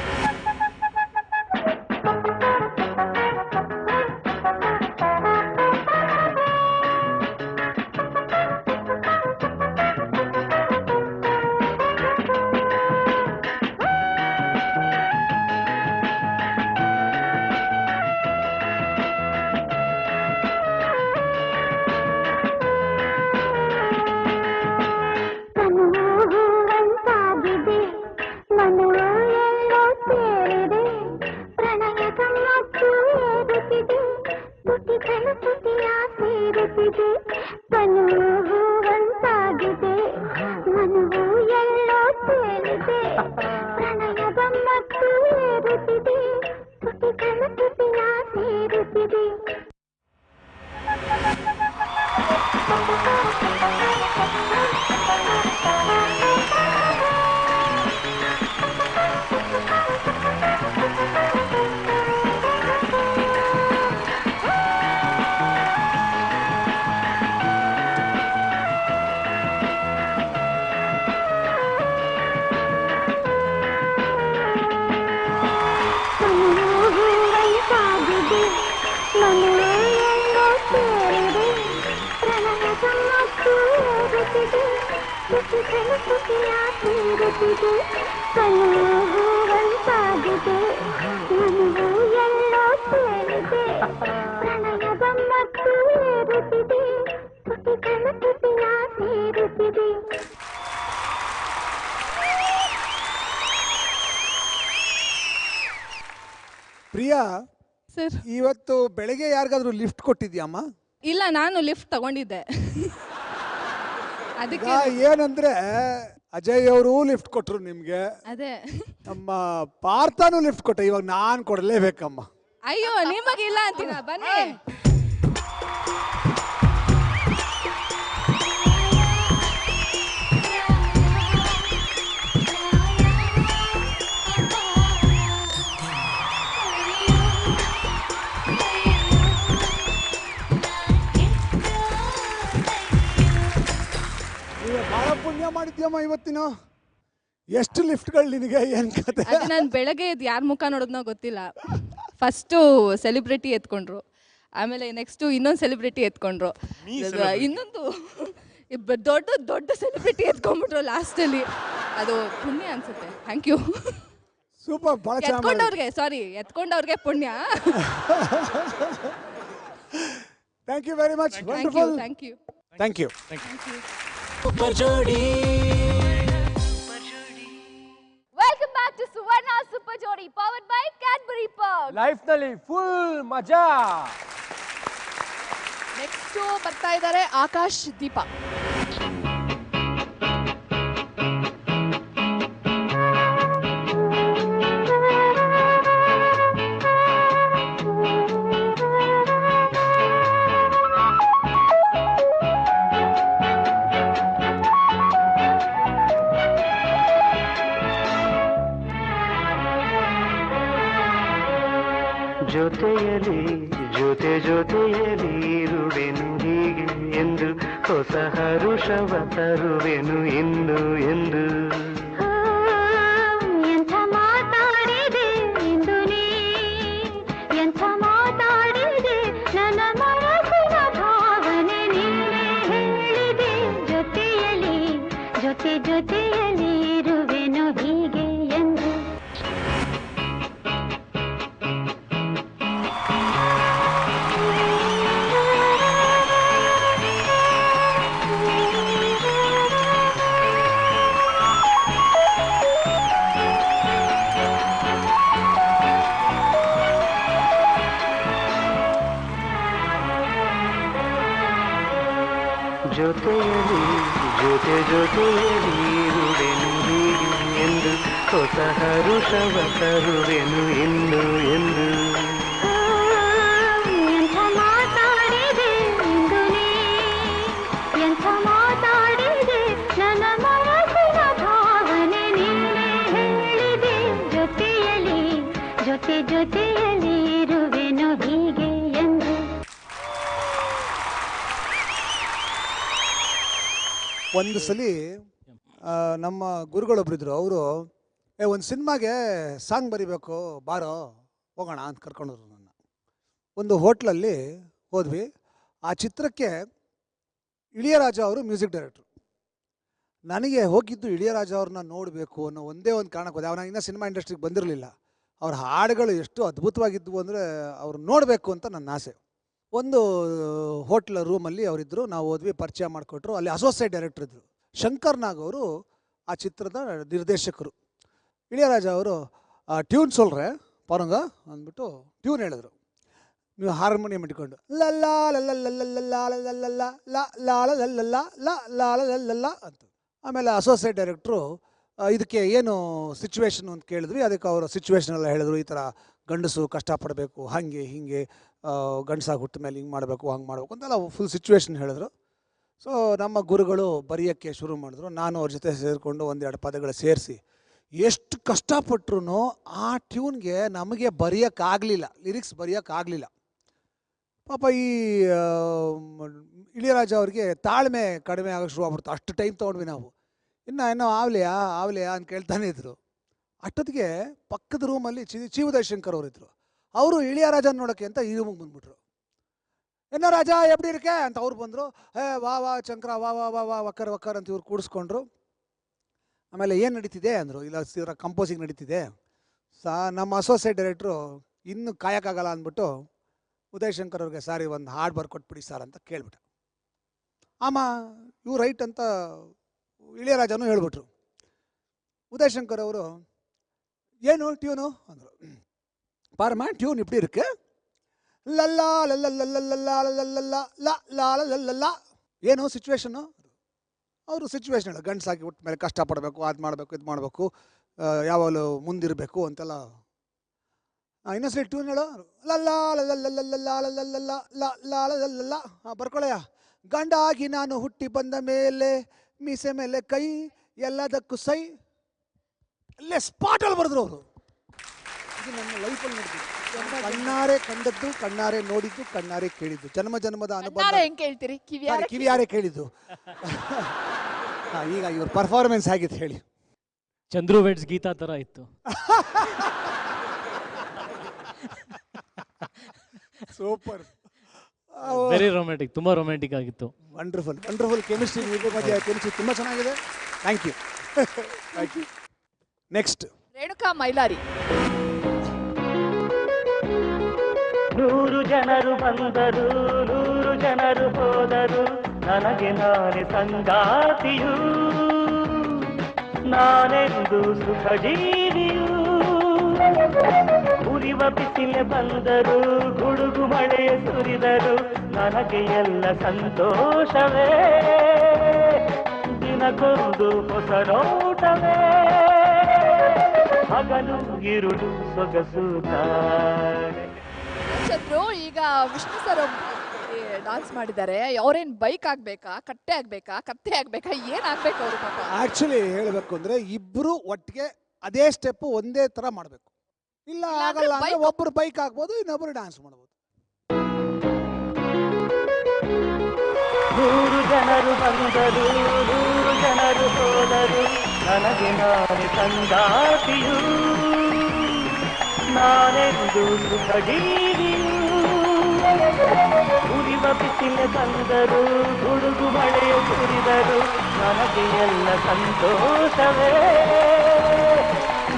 Priya sir, ಇವತ್ತು ಬೆಳಗ್ಗೆ ಯಾರಿಗಾದ್ರೂ ಲಿಫ್ಟ್ ಕೊಟ್ಟಿದ್ಯಾಮ್ಮ? ಇಲ್ಲ, ನಾನು ಲಿಫ್ಟ್ ತಗೊಂಡಿದ್ದೆ. ಅದಕ್ಕೆ ಏನಂದ್ರೆ ಅಜಯ್ ಅವರು ಲಿಫ್ಟ್ ಕೊಟ್ರು ನಿಮ್ಗೆ, ಅದೇ ನಮ್ಮ ಪಾರ್ಥನೂ ಲಿಫ್ಟ್ ಕೊಟ್ಟ. ಇವಾಗ ನಾನ್ ಕೊಡ್ಲೇಬೇಕಮ್ಮ. ಅಯ್ಯೋ, ನಿಮಗಿಲ್ಲ ಅಂತೀನ, ಬನ್ನಿ. ಬಹಳ ಪುಣ್ಯ ಮಾಡಿದ್ಯಮ್ಮ ಇವತ್ತಿನ. ಎಷ್ಟು ಲಿಫ್ಟ್ಗಳು ನಿನಗೆ, ಏನ್ ಕತೆ? ಅದು ನಾನು ಬೆಳಗ್ಗೆ ಎದ್ದು ಯಾರ ಮುಖ ನೋಡೋದ್ನೋ ಗೊತ್ತಿಲ್ಲ. ಫಸ್ಟು ಸೆಲೆಬ್ರಿಟಿ ಎತ್ಕೊಂಡ್ರು, ಆಮೇಲೆ ನೆಕ್ಸ್ಟು ಇನ್ನೊಂದು ಸೆಲೆಬ್ರಿಟಿ ಎತ್ಕೊಂಡ್ರು, ಇನ್ನೊಂದು ದೊಡ್ಡ ದೊಡ್ಡ ಸೆಲೆಬ್ರಿಟಿ ಎತ್ಕೊಂಡ್ಬಿಟ್ರು ಲಾಸ್ಟಲ್ಲಿ. ಅದು ಪುಣ್ಯ ಅನ್ಸುತ್ತೆ. Thank you. ಸೂಪರ್, ಬಹಳ ಎತ್ಕೊಂಡವ್ರಿಗೆ, ಸಾರಿ, ಎತ್ಕೊಂಡವ್ರಿಗೆ ಪುಣ್ಯ. Thank you very much. Wonderful. Thank you. Thank you. Super Jodi. Welcome back to Suvarna Super Jodi powered by Cadbury Perk. Life ನಲ್ಲಿ ಫುಲ್ ಮಜಾ. ನೆಕ್ಸ್ಟ್ ಬರ್ತಾ ಇದ್ದಾರೆ ಆಕಾಶ್ ದೀಪ. ಜೊತೆಯಲಿ ಜೊತೆ ಜೊತೆಯಲಿ ಇರುವೆನು ಹೀಗೆ ಎಂದು, ಹೊಸ ಹರುಷವ ತರುವೆನು ಇಂದು ಎಂದು. ಎಂಥ ಮಾತಾಡಿದೆ ಇಂದು ನೀ, ಎಂಥ ಮಾತಾಡಿದೆ, ನನ್ನ ಮನಸ್ಸಿನ ಭಾವನೆ ನೀನೇ ಹೇಳಿದೆ. ಜೊತೆಯಲಿ ಜೊತೆ ಜೊತೆಯಲಿ ಇರುವೆನು ಹೀಗೆ ಎಂದು. ಜೊತೆಯಲಿ ಜೊತೆ ಜೊತೆಯಲಿ ಇರುವೆನು ಹೀಗೆ ಎಂದು, ಹೊಸ ಹರುಷವ ತರುವೆನು ಇಂದು ಎಂದು. ಎಂಥ ಮಾತಾಡಿದೆ ಇಂದು ನೀ, ಎಂಥ ಮಾತಾಡಿದೆ, ನನ್ನ ಮನಸ್ಸಿನ ಭಾವನೆ ನೀನೇ ಹೇಳಿದೆ. ಜೊತೆಯಲಿ ಜೊತೆ ಜೊತೆಯಲಿ ಇರುವೆನು ಹೀಗೆ ಎಂದು. ಒಂದು ಸಲ ನಮ್ಮ ಗುರುಗಳೊಬ್ರಿದ್ರು. ಅವರು ಒಂದು ಸಿನಿಮಾಗೆ ಸಾಂಗ್ ಬರಿಬೇಕು ಬಾರೋ ಹೋಗೋಣ ಅಂತ ಕರ್ಕೊಂಡೋದ್ರು ನನ್ನ. ಒಂದು ಹೋಟ್ಲಲ್ಲಿ ಹೋದ್ವಿ. ಆ ಚಿತ್ರಕ್ಕೆ ಇಳಿಯರಾಜ ಅವರು ಮ್ಯೂಸಿಕ್ ಡೈರೆಕ್ಟ್ರು. ನನಗೆ ಹೋಗಿದ್ದು ಇಳಿಯರಾಜ ಅವ್ರನ್ನ ನೋಡಬೇಕು ಅನ್ನೋ ಒಂದೇ ಒಂದು ಕಾರಣಕ್ಕೆ ಹೋದೆ. ಅವನ ಇನ್ನೂ ಸಿನಿಮಾ ಇಂಡಸ್ಟ್ರಿಗೆ ಬಂದಿರಲಿಲ್ಲ. ಅವ್ರ ಹಾಡುಗಳು ಎಷ್ಟು ಅದ್ಭುತವಾಗಿದ್ವು ಅಂದರೆ ಅವ್ರು ನೋಡಬೇಕು ಅಂತ ನನ್ನ ಆಸೆ. ಒಂದು ಹೋಟ್ಲ್ ರೂಮಲ್ಲಿ ಅವರಿದ್ದರು. ನಾವು ಹೋದ್ವಿ, ಪರಿಚಯ ಮಾಡಿಕೊಟ್ರು. ಅಲ್ಲಿ ಅಸೋಸಿಯೇಟ್ ಡೈರೆಕ್ಟರ್ ಇದ್ದರು. ಶಂಕರ್ ನಾಗ್ ಅವರು ಆ ಚಿತ್ರದ ನಿರ್ದೇಶಕರು. ಇಳಿಯರಾಜ ಅವರು ಟ್ಯೂನ್ ಸೊಲ್ರೆ ಪಾರಂಗ ಅಂದ್ಬಿಟ್ಟು ಟ್ಯೂನ್ ಹೇಳಿದ್ರು. ನೀವು ಹಾರ್ಮೋನಿಯಂ ಇಟ್ಕೊಂಡು ಲಲ್ಲ ಲಲ್ಲ ಅಂತ. ಆಮೇಲೆ ಅಸೋಸಿಯೇಟ್ ಡೈರೆಕ್ಟ್ರು ಇದಕ್ಕೆ ಏನು ಸಿಚುವೇಶನ್ ಅಂತ ಕೇಳಿದ್ವಿ. ಅದಕ್ಕೆ ಅವರು ಸಿಚುವೇಶನ್ ಎಲ್ಲ ಹೇಳಿದ್ರು. ಈ ಥರ ಗಂಡಸು ಕಷ್ಟಪಡಬೇಕು, ಹಾಗೆ ಹೀಗೆ ಗಂಡಸಾಗಿ ಹುಟ್ಟ ಮೇಲೆ ಹಿಂಗೆ ಮಾಡಬೇಕು, ಹಂಗೆ ಮಾಡಬೇಕು ಅಂತೆಲ್ಲ ಫುಲ್ ಸಿಚುವೇಶನ್ ಹೇಳಿದ್ರು. ಸೊ ನಮ್ಮ ಗುರುಗಳು ಬರೆಯೋಕ್ಕೆ ಶುರು ಮಾಡಿದ್ರು. ನಾನು ಅವ್ರ ಜೊತೆ ಸೇರಿಕೊಂಡು ಒಂದೆರಡು ಪದಗಳು ಸೇರಿಸಿ ಎಷ್ಟು ಕಷ್ಟಪಟ್ಟರು ಆ ಟ್ಯೂನ್ಗೆ ನಮಗೆ ಬರೆಯೋಕ್ಕಾಗಲಿಲ್ಲ, ಲಿರಿಕ್ಸ್ ಬರೆಯೋಕ್ಕಾಗಲಿಲ್ಲ. ಪಾಪ ಈ ಇಳಿಯರಾಜ ಅವ್ರಿಗೆ ತಾಳ್ಮೆ ಕಡಿಮೆ ಆಗೋಕ್ಕೆ ಶುರು ಆಗ್ಬಿಡ್ತು. ಅಷ್ಟು ಟೈಮ್ ತೊಗೊಂಡ್ವಿ ನಾವು. ಇನ್ನೂ ಆವ್ಲೆಯಾ ಅಂತ ಕೇಳ್ತಾನೆ ಇದ್ರು. ಅಷ್ಟೊತ್ತಿಗೆ ಪಕ್ಕದ ರೂಮಲ್ಲಿ ಚಿ ಉದಯಶಂಕರ್ ಅವರಿದ್ದರು. ಅವರು ಇಳಿಯರಾಜನ ನೋಡೋಕ್ಕೆ ಅಂತ ಈ ರೂಮಿಗೆ ಬಂದುಬಿಟ್ರು. ಏನೋ ರಾಜ ಎಪ್ಪಡಿ ಇರಕ್ಕೆ ಅಂತ ಅವ್ರು ಬಂದರು. ವಾ ವಾ ಚಂಕ್ರ ವಾ ವಾ ವಾ ವಾ ವಕ್ಕರ್ ವಕ್ಕರ್ ಅಂತ ಇವ್ರು ಕೂಡಿಸ್ಕೊಂಡ್ರು. ಆಮೇಲೆ ಏನು ನಡೀತಿದೆ ಅಂದರು. ಇಲ್ಲ ಇದರ ಕಂಪೋಸಿಂಗ್ ನಡೀತಿದೆ. ನಮ್ಮ ಅಸೋಸಿಯೇಟ್ ಡೈರೆಕ್ಟ್ರು ಇನ್ನೂ ಕಾಯೋಕ್ಕಾಗಲ್ಲ ಅಂದ್ಬಿಟ್ಟು ಉದಯ್ ಶಂಕರ್ ಅವ್ರಿಗೆ ಸಾರಿ ಒಂದು ಹಾಡು ಬರ್ಕೊಟ್ಬಿಡಿ ಸರ್ ಅಂತ ಕೇಳ್ಬಿಟ್ಟ. ಇವು ರೈಟ್ ಅಂತ ಇಳಿಯರಾಜನೂ ಹೇಳ್ಬಿಟ್ರು. ಉದಯ್ ಶಂಕರ್ ಅವರು ಏನು ಟ್ಯೂನು ಅಂದರು. ಪಾರಮ್ಮ ಟ್ಯೂನ್ ಇಪ್ಪಡಿ ಇருக்கு ಲಲ್ಲಾ ಲಲ್ಲ ಏನು ಸಿಚುವೇಶನ್ನು. ಅವರು ಸಿಚುವೇಶನ್ ಹೇಳ ಗಂಡ್ಸು ಹಾಕಿ ಬಿಟ್ಟ ಮೇಲೆ ಕಷ್ಟಪಡಬೇಕು, ಅದು ಮಾಡಬೇಕು, ಇದು ಮಾಡಬೇಕು, ಯಾವಾಗಲೂ ಮುಂದಿರಬೇಕು ಅಂತೆಲ್ಲ. ಇನ್ನೊಂದ್ಸರಿ ಟ್ಯೂನ್ ಹೇಳು. ಲಲ್ಲಾ ಲಲ್ಲ ಬರ್ಕೊಳ್ಳಯ್ಯ. ಗಂಡಾಗಿ ನಾನು ಹುಟ್ಟಿ ಬಂದ ಮೇಲೆ ಮೀಸೆ ಮೇಲೆ ಕೈ ಎಲ್ಲದಕ್ಕೂ ಸೈ. ಅಲ್ಲೇ ಸ್ಪಾಟಲ್ಲಿ ಬರೆದ್ರು ಅವರು. ಇದು ನನ್ನ ಲೈಫಲ್ಲಿ ನೋಡ್ತೀನಿ. ಕಣ್ಣಾರೆ ಕಂಡದ್ದು, ಕಣ್ಣಾರೆ ನೋಡಿದ್ದು, ಕಣ್ಣಾರೆ ಕೇಳಿದ್ದು, ಜನ್ಮ ಜನ್ಮದ ಅನುಭವ. ಹೆಂಗ್ ಕೇಳ್ತೀರಿ? ಕಿವಿಯಾರೆ ಕೇಳಿದ್ದು. ಈಗ ಇವ್ರ ಪರ್ಫಾರ್ಮೆನ್ಸ್ ಆಗಿತ್ತು ಹೇಳಿ. ಚಂದ್ರು ವೆಡ್ಸ್ ಗೀತಾ ತರ ಇತ್ತು. ಸೂಪರ್, ವೆರಿ ರೊಮ್ಯಾಂಟಿಕ್, ತುಂಬಾ ರೊಮ್ಯಾಂಟಿಕ್ ಆಗಿತ್ತು. Wonderful wonderful chemistry. ಮಧ್ಯೆ ಕೆಮಿಸ್ಟ್ರಿ ತುಂಬ ಚೆನ್ನಾಗಿದೆ. Thank you thank you. Next Renuka Mailari. 100 ಜನರು ಬಂದರು, 100 ಜನರು ಹೋದರು, ನನಗೆ ನಾನೇ ಸಂಗಾತಿಯು, ನಾನೆಂದು ಸುಖ ಜೀವಿಯು. ಉರಿವ ಬಿಸಿಲೆ ಬಂದರು, ಗುಡುಗು ಮಳೆ ಸುರಿದರು, ನನಗೆ ಎಲ್ಲ ಸಂತೋಷವೇ, ದಿನಕ್ಕೊಂದು ಹೊಸ ನೋಟವೇ, ಹಗಲು ಇರುಳು ಸೊಗಸು ತಾನೆ. ಚಂದ್ರು, ಈಗ ವಿಷ್ಣು ಸರ್ ಡಾನ್ಸ್ ಮಾಡಿದ್ದಾರೆ. ಅವ್ರೇನ್ ಬೈಕ್ ಆಗ್ಬೇಕಾ, ಕಟ್ಟೆ ಆಗ್ಬೇಕಾ, ಕತ್ತೆ ಆಗ್ಬೇಕಾ, ಏನ್ ಆಗ್ಬೇಕು ಅವರು? ಪಾಪ ಆಕ್ಚುಲಿ ಹೇಳಬೇಕು ಅಂದ್ರೆ ಇಬ್ರು ಒಟ್ಟಿಗೆ ಅದೇ ಸ್ಟೆಪ್ ಒಂದೇ ತರ ಮಾಡಬೇಕು. ಇಲ್ಲ ಆಗಲ್ಲ ಅಂದ್ರೆ ಒಬ್ರು ಬೈಕ್ ಆಗ್ಬೋದು, ಇನ್ನೊಬ್ರು ಡ್ಯಾನ್ಸ್ ಮಾಡ್ಬೋದು. 100 ಜನರು ಬಂದರು, 100 ಜನರು ಹೋದರು, ನನಗೆ ನಾನೇ ಸಂಗಾತಿಯು, ನಾನೆಂದು ಸುಖ ಜೀವಿಯು. ಉರಿವ ಬಿಸಿಲೆ ಬಂದರು, ಗುಡುಗು ಮಳೆ ಸುರಿದರು, ನನಗೆ ಎಲ್ಲ ಸಂತೋಷವೇ,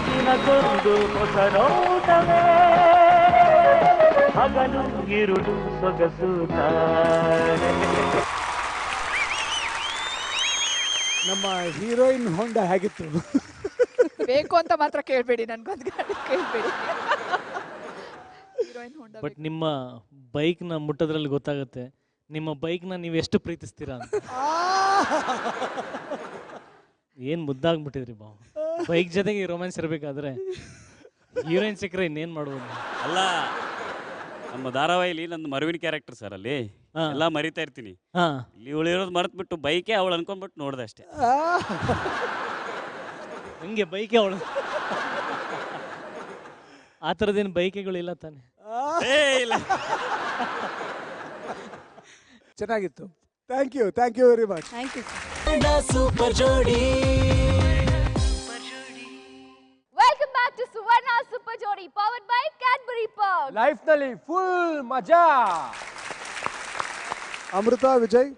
ದಿನಕ್ಕೊಂದು ಹೊಸ ನೋಟವೇ, ಹಗಲು ಇರುಳು ಸೊಗಸು ತಾನೆ. ನಮ್ಮ ಹೀರೋಯಿನ್ ಹೊಂಡ ಹೇಗಿತ್ತು? ಬೇಕು ಅಂತ ಮಾತ್ರ ಕೇಳ್ಬೇಡಿ, ನನ್ಗೊಂದು ಗಾಡಿ ಕೇಳ್ಬೇಡಿ. ಬಟ್ ನಿಮ್ಮ ಬೈಕ್ನ ಮುಟ್ಟೋದ್ರಲ್ಲಿ ಗೊತ್ತಾಗುತ್ತೆ ನಿಮ್ಮ ಬೈಕ್ನ ನೀವು ಎಷ್ಟು ಪ್ರೀತಿಸ್ತೀರಾ ಅಂತ. ಏನು ಮುದ್ದಾಗ್ಬಿಟ್ಟಿದ್ರಿ ಬಾ. ಬೈಕ್ ಜೊತೆಗೆ ರೊಮ್ಯಾನ್ಸ್ ಇರಬೇಕಾದ್ರೆ ಹೀರೋಯಿನ್ ಸಿಕ್ಕರೆ ಇನ್ನೇನು ಮಾಡ್ಬೋದು? ಅಲ್ಲ, ನಮ್ಮ ಧಾರಾವಾಹಿಲಿ ನಂದು ಮರುವಿನ ಕ್ಯಾರೆಕ್ಟರ್ ಸರ್, ಅಲ್ಲಿ ಎಲ್ಲ ಮರಿತಾ ಇರ್ತೀನಿ. ಇಲ್ಲಿ ಉಳಿರೋದು ಮರೆತು ಬಿಟ್ಟು ಬೈಕೆ ಅವಳು ಅನ್ಕೊಂಡ್ಬಿಟ್ಟು ನೋಡ್ದೆ ಅಷ್ಟೇ. ಹಂಗೆ ಬೈಕೆ ಅವಳು. ಆ ಥರದ್ದೇನು ಬೈಕೆಗಳಿಲ್ಲ ತಾನೆ? ಇಲ್ಲ. ಚೆನ್ನಾಗಿತ್ತು. Thank you very much. Thank you. Super Jodi. Welcome back to Suvarna Super Jodi, powered by Cadbury Perk. Life ನಲ್ಲಿ ಫುಲ್ ಮಜಾ. ಅಮೃತ ವಿಜಯ್.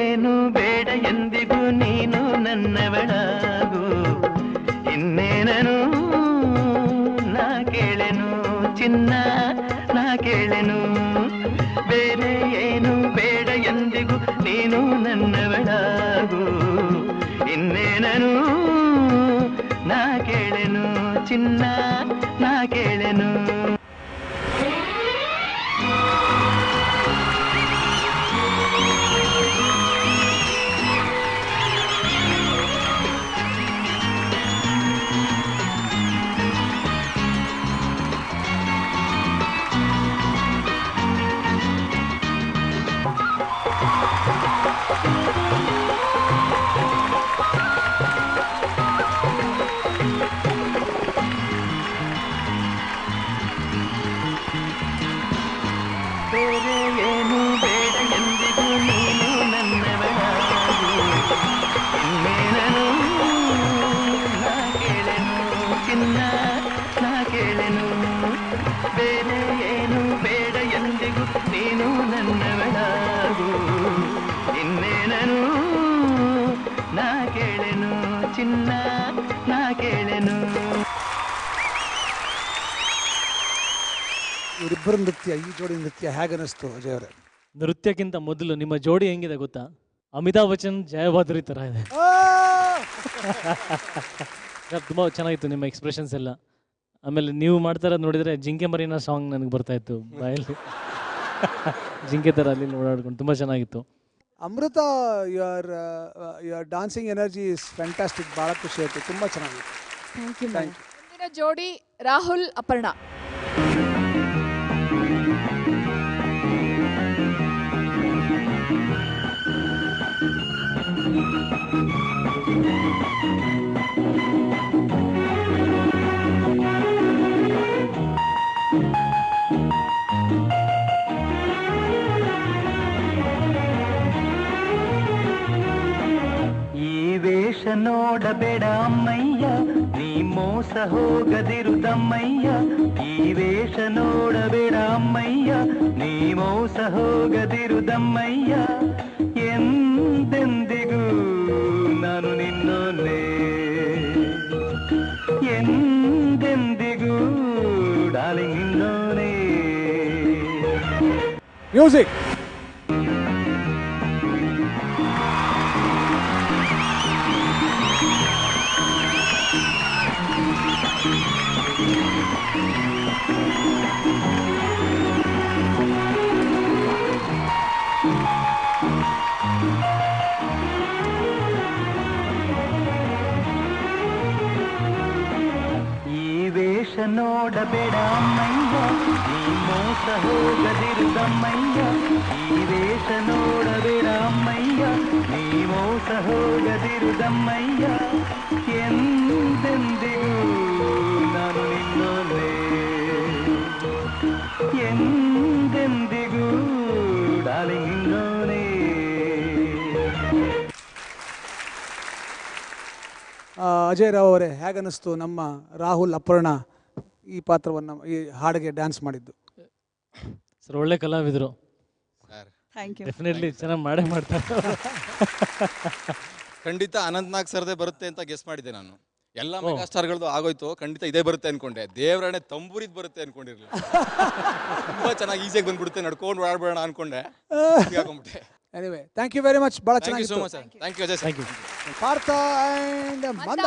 ಏನು ಬೇಡ ಎಂದಿಗೂ ನೀನು ನನ್ನವಳಾಗು, ಇನ್ನೇನನು ನಾ ಕೇಳೆನು ಚಿನ್ನ, ನಾ ಕೇಳೆನು. ಬೇರೆ ಏನು ಬೇಡ ಎಂದಿಗೂ ನೀನು ನನ್ನವಳಾಗು, ಇನ್ನೇನನು ನಾ ಕೇಳೆನು ಚಿನ್ನ, ನಾ ಕೇಳೆನು. ಇವರಿಬ್ಬರ ನೃತ್ಯ, ಈ ಜೋಡಿ ನೃತ್ಯ ಹೇಗನ್ನಿಸ್ತು ಅಜಯ್ ಅವರೇ? ನೃತ್ಯಕ್ಕಿಂತ ಮೊದಲು ನಿಮ್ಮ ಜೋಡಿ ಹೆಂಗಿದೆ ಗೊತ್ತಾ? ಅಮಿತಾಬ್ ಬಚ್ಚನ್ ಜಯಭಾದ್ರಿ ಥರ ಇದೆ. ತುಂಬ ಚೆನ್ನಾಗಿತ್ತು ನಿಮ್ಮ ಎಕ್ಸ್ಪ್ರೆಷನ್ಸ್ ಎಲ್ಲ. ಆಮೇಲೆ ನೀವು ಮಾಡ್ತಾ ಇರೋದು ನೋಡಿದರೆ ಜಿಂಕೆ ಮರಿನ ಸಾಂಗ್ ನನಗೆ ಬರ್ತಾ ಇತ್ತು ಬಾಯಲ್ಲಿ. ಜಿಂಕೆ ಥರ ಅಲ್ಲಿ ಓಡಾಡ್ಕೊಂಡು ತುಂಬ ಚೆನ್ನಾಗಿತ್ತು. Amrita, your dancing energy is fantastic. ಭಾಳ ಖುಷಿ ಆಯಿತು, ತುಂಬ ಚೆನ್ನಾಗಿತ್ತು. Thank you. Thank you. ಮುಂದಿನ ಜೋಡಿ ರಾಹುಲ್ ಅಪರ್ಣಾ. ವೇಷ ನೋಡಬೇಡ ಅಮ್ಮಯ್ಯ, ನೀ ಮೋಸ ಹೋಗದಿರುದಮ್ಮಯ್ಯ. ಈ ವೇಷ ನೋಡಬೇಡ ಅಮ್ಮಯ್ಯ, ನೀ ಮೋಸ ಹೋಗದಿರುದಮ್ಮಯ್ಯ. ಎಂದೆಂದಿಗೂ ನಾನು ನಿನ್ನೋನೆ, ಎಂದೆಂದಿಗೂ ಡಾರ್ಲಿಂಗ್ ನಿನ್ನೋನೆ. ಮ್ಯೂಸಿಕ್. ನೋಡಬೇಡ ಅಮ್ಮಯ್ಯ, ನೀ ಮೋಸ ಹೋಗದಿರುದಮ್ಮಯ್ಯ. ಈ ವೇಷ ನೋಡಬೇಡ ಅಮ್ಮಯ್ಯ, ನೀ ಮೋಸ ಹೋಗದಿರುದಮ್ಮಯ್ಯ. ಎಂದೆಂದಿಗೂ ನಾನು ನಿನ್ನೋನೆ, ಎಂದೆಂದಿಗೂ ಡಾರ್ಲಿಂಗ್ ನಿನ್ನೋನೆ. ಅಜಯ್ ರಾವ್ ಅವರೇ, ಹೇಗನ್ನಿಸ್ತು ನಮ್ಮ ರಾಹುಲ್ ಅಪರ್ಣಾ ಈ ಪಾತ್ರವನ್ನು, ಈ ಹಾಡಿಗೆ ಡ್ಯಾನ್ಸ್ ಮಾಡಿದ್ದು? ಸರ್ ಒಳ್ಳೆ ಕಲಾವಿದರು, ಥ್ಯಾಂಕ್ ಯು. ಡೆಫಿನೆಟ್ಲಿ ಚೆನ್ನಾಗಿ ಮಾಡೇ ಮಾಡ್ತಾರೆ. ಖಂಡಿತ ಅನಂತ್ ನಾಗ್ ಸರ್ದೇ ಬರುತ್ತೆ ಅಂತ ಗೆಸ್ ಮಾಡಿದ್ದೆ ನಾನು. ಎಲ್ಲ ಮೆಗಾ ಸ್ಟಾರ್ಗಳದ್ದು ಆಗೋಯ್ತು, ಖಂಡಿತ ಇದೇ ಬರುತ್ತೆ ಅನ್ಕೊಂಡೆ. ದೇವರಾಣೆ ತಂಬೂರಿದ್ ಬರುತ್ತೆ ಅನ್ಕೊಂಡಿರ್ಲಿಲ್ಲ. ತುಂಬಾ ಚೆನ್ನಾಗಿ ಈಸಿಯಾಗಿ ಬಂದ್ಬಿಡುತ್ತೆ, ನಡ್ಕೊಂಡು ಓಡಾಡ್ಬೇಡ ಅನ್ಕೊಂಡೆ, ಹಾಕೊಂಡ್ಬಿಟ್ಟೆ. Anyway, thank you very much. ಭಾಳ ಚೆನ್ನಾಗಿ. So much sir. Thank you Ajay. Thank you. Partha and Manda. ಭಾಳ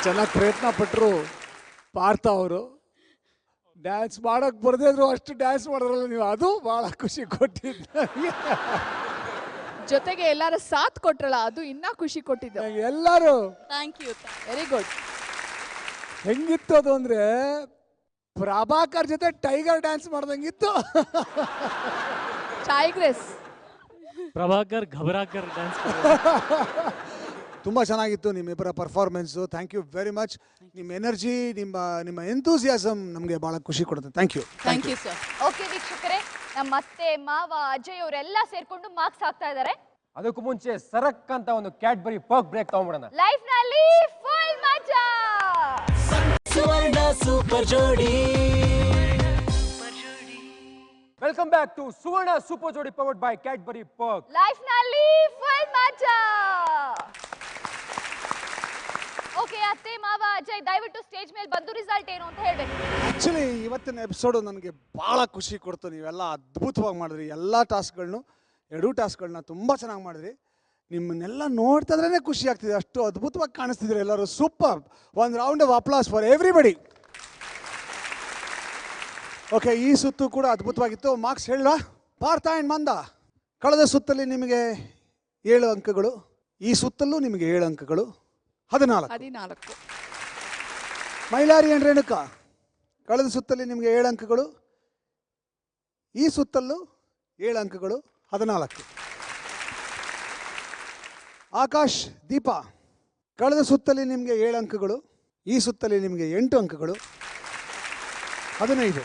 ಚೆನ್ನಾಗಿ ಪ್ರಯತ್ನ ಪಟ್ಟರು ಪಾರ್ಥ ಅವರು. ಡ್ಯಾನ್ಸ್ ಮಾಡೋಕ್ಕೆ ಬರದೇ ಇದ್ರು ಅಷ್ಟು ಡ್ಯಾನ್ಸ್ ಮಾಡಿದ್ರಲ್ಲ ನೀವು, ಅದು ಭಾಳ ಖುಷಿ ಕೊಟ್ಟಿದ್ದು. ಜೊತೆಗೆ ಎಲ್ಲರ ಸಾಥ್ ಕೊಟ್ರಲ್ಲ, ಅದು ಇನ್ನೂ ಖುಷಿ ಕೊಟ್ಟಿದ್ದು. ಎಲ್ಲರೂ ಥ್ಯಾಂಕ್ ಯು. Very good. ಹೆಂಗಿತ್ತು ಅದು ಅಂದರೆ, ಪ್ರಭಾಕರ್ ಜೊತೆ ಟೈಗರ್ ಡ್ಯಾನ್ಸ್ ಮಾಡ್ದಂಗಿತ್ತು. ಟೈಗ್ರೆಸ್ ಪ್ರಭಾಕರ್ ಘಬರಾಕರ್ ಡ್ಯಾನ್ಸ್. ತುಂಬ ಚೆನ್ನಾಗಿತ್ತು ನಿಮ್ಮಿಬ್ಬರ performance. Thank you very much. ನಿಮ್ಮ ಎನರ್ಜಿ, ನಿಮ್ಮ ಎಂತೂಸಿಯಾಸಮ್ ನಮಗೆ ಭಾಳ ಖುಷಿ ಕೊಡುತ್ತೆ. Thank you. Thank you sir. Okay ವೀಕ್ಷಕರೇ, ನಮ್ಮ ಅತ್ತೆ ಮಾವ ಅಜಯ್ ಅವರೆಲ್ಲ ಸೇರ್ಕೊಂಡು ಮಾರ್ಕ್ಸ್ ಹಾಕ್ತಾ ಇದ್ದಾರೆ. ಅದಕ್ಕೂ ಮುಂಚೆ ಸರಕ್ ಅಂತ ಒಂದು ಕ್ಯಾಡ್ಬರಿ ಪರ್ಕ್ ಬ್ರೇಕ್ ತಗೊಂಡ್ಬಿಡೋಣ. ಲೈಫ್ ನಲ್ಲಿ ಫುಲ್ ಮಜಾ. Suvarna Super Jodi. Welcome back to Suvarna Super Jodi powered by Cadbury Perk. Life ನಲ್ಲಿ ಫುಲ್ ಮಜಾ. ಓಕೆ ಅತ್ತೆ ಮಾವ ಅಜಯ್, ದಯವಿಟ್ಟು ಸ್ಟೇಜ್ ಮೇಲೆ ಬಂದು ರಿಸಲ್ಟ್ ಏನು ಅಂತ ಹೇಳ್ಬೇಕು. ಆ್ಯಕ್ಚುಲಿ ಇವತ್ತಿನ ಎಪಿಸೋಡು ನನಗೆ ಭಾಳ ಖುಷಿ ಕೊಡ್ತು. ನೀವೆಲ್ಲ ಅದ್ಭುತವಾಗಿ ಮಾಡಿದ್ರಿ. ಎಲ್ಲ ಟಾಸ್ಕ್ಗಳನ್ನು, ಎರಡೂ ಟಾಸ್ಕ್ಗಳನ್ನ ತುಂಬ ಚೆನ್ನಾಗಿ ಮಾಡಿದ್ರಿ. ನಿಮ್ಮನ್ನೆಲ್ಲ ನೋಡ್ತಾ ಇದ್ರೇ ಖುಷಿ ಆಗ್ತಿದೆ, ಅಷ್ಟು ಅದ್ಭುತವಾಗಿ ಕಾಣಿಸ್ತಿದ್ರು ಎಲ್ಲರೂ. ಸೂಪರ್. ಒಂದು round of applause for everybody. Okay, ಈ ಸುತ್ತು ಕೂಡ ಅದ್ಭುತವಾಗಿತ್ತು. ಮಾರ್ಕ್ಸ್ ಹೇಳ ಪಾರ್ಥ ಆ್ಯಂಡ್ ಮಂದ, ಕಳೆದ ಸುತ್ತಲ್ಲಿ ನಿಮಗೆ 7 ಅಂಕಗಳು. ಈ ಸುತ್ತಲೂ ನಿಮಗೆ 7 ಅಂಕಗಳು. 14. ಮೈಲಾರಿ ಅಂಡ್ ರೇಣುಕಾ, ಕಳೆದ ಸುತ್ತಲ್ಲಿ ನಿಮಗೆ 7 ಅಂಕಗಳು. ಈ ಸುತ್ತಲ್ಲೂ 7 ಅಂಕಗಳು. 14. ಆಕಾಶ್ ದೀಪಾ, ಕಳೆದ ಸುತ್ತಲ್ಲಿ ನಿಮಗೆ 7 ಅಂಕಗಳು. ಈ ಸುತ್ತಲ್ಲಿ ನಿಮಗೆ 8 ಅಂಕಗಳು. 15.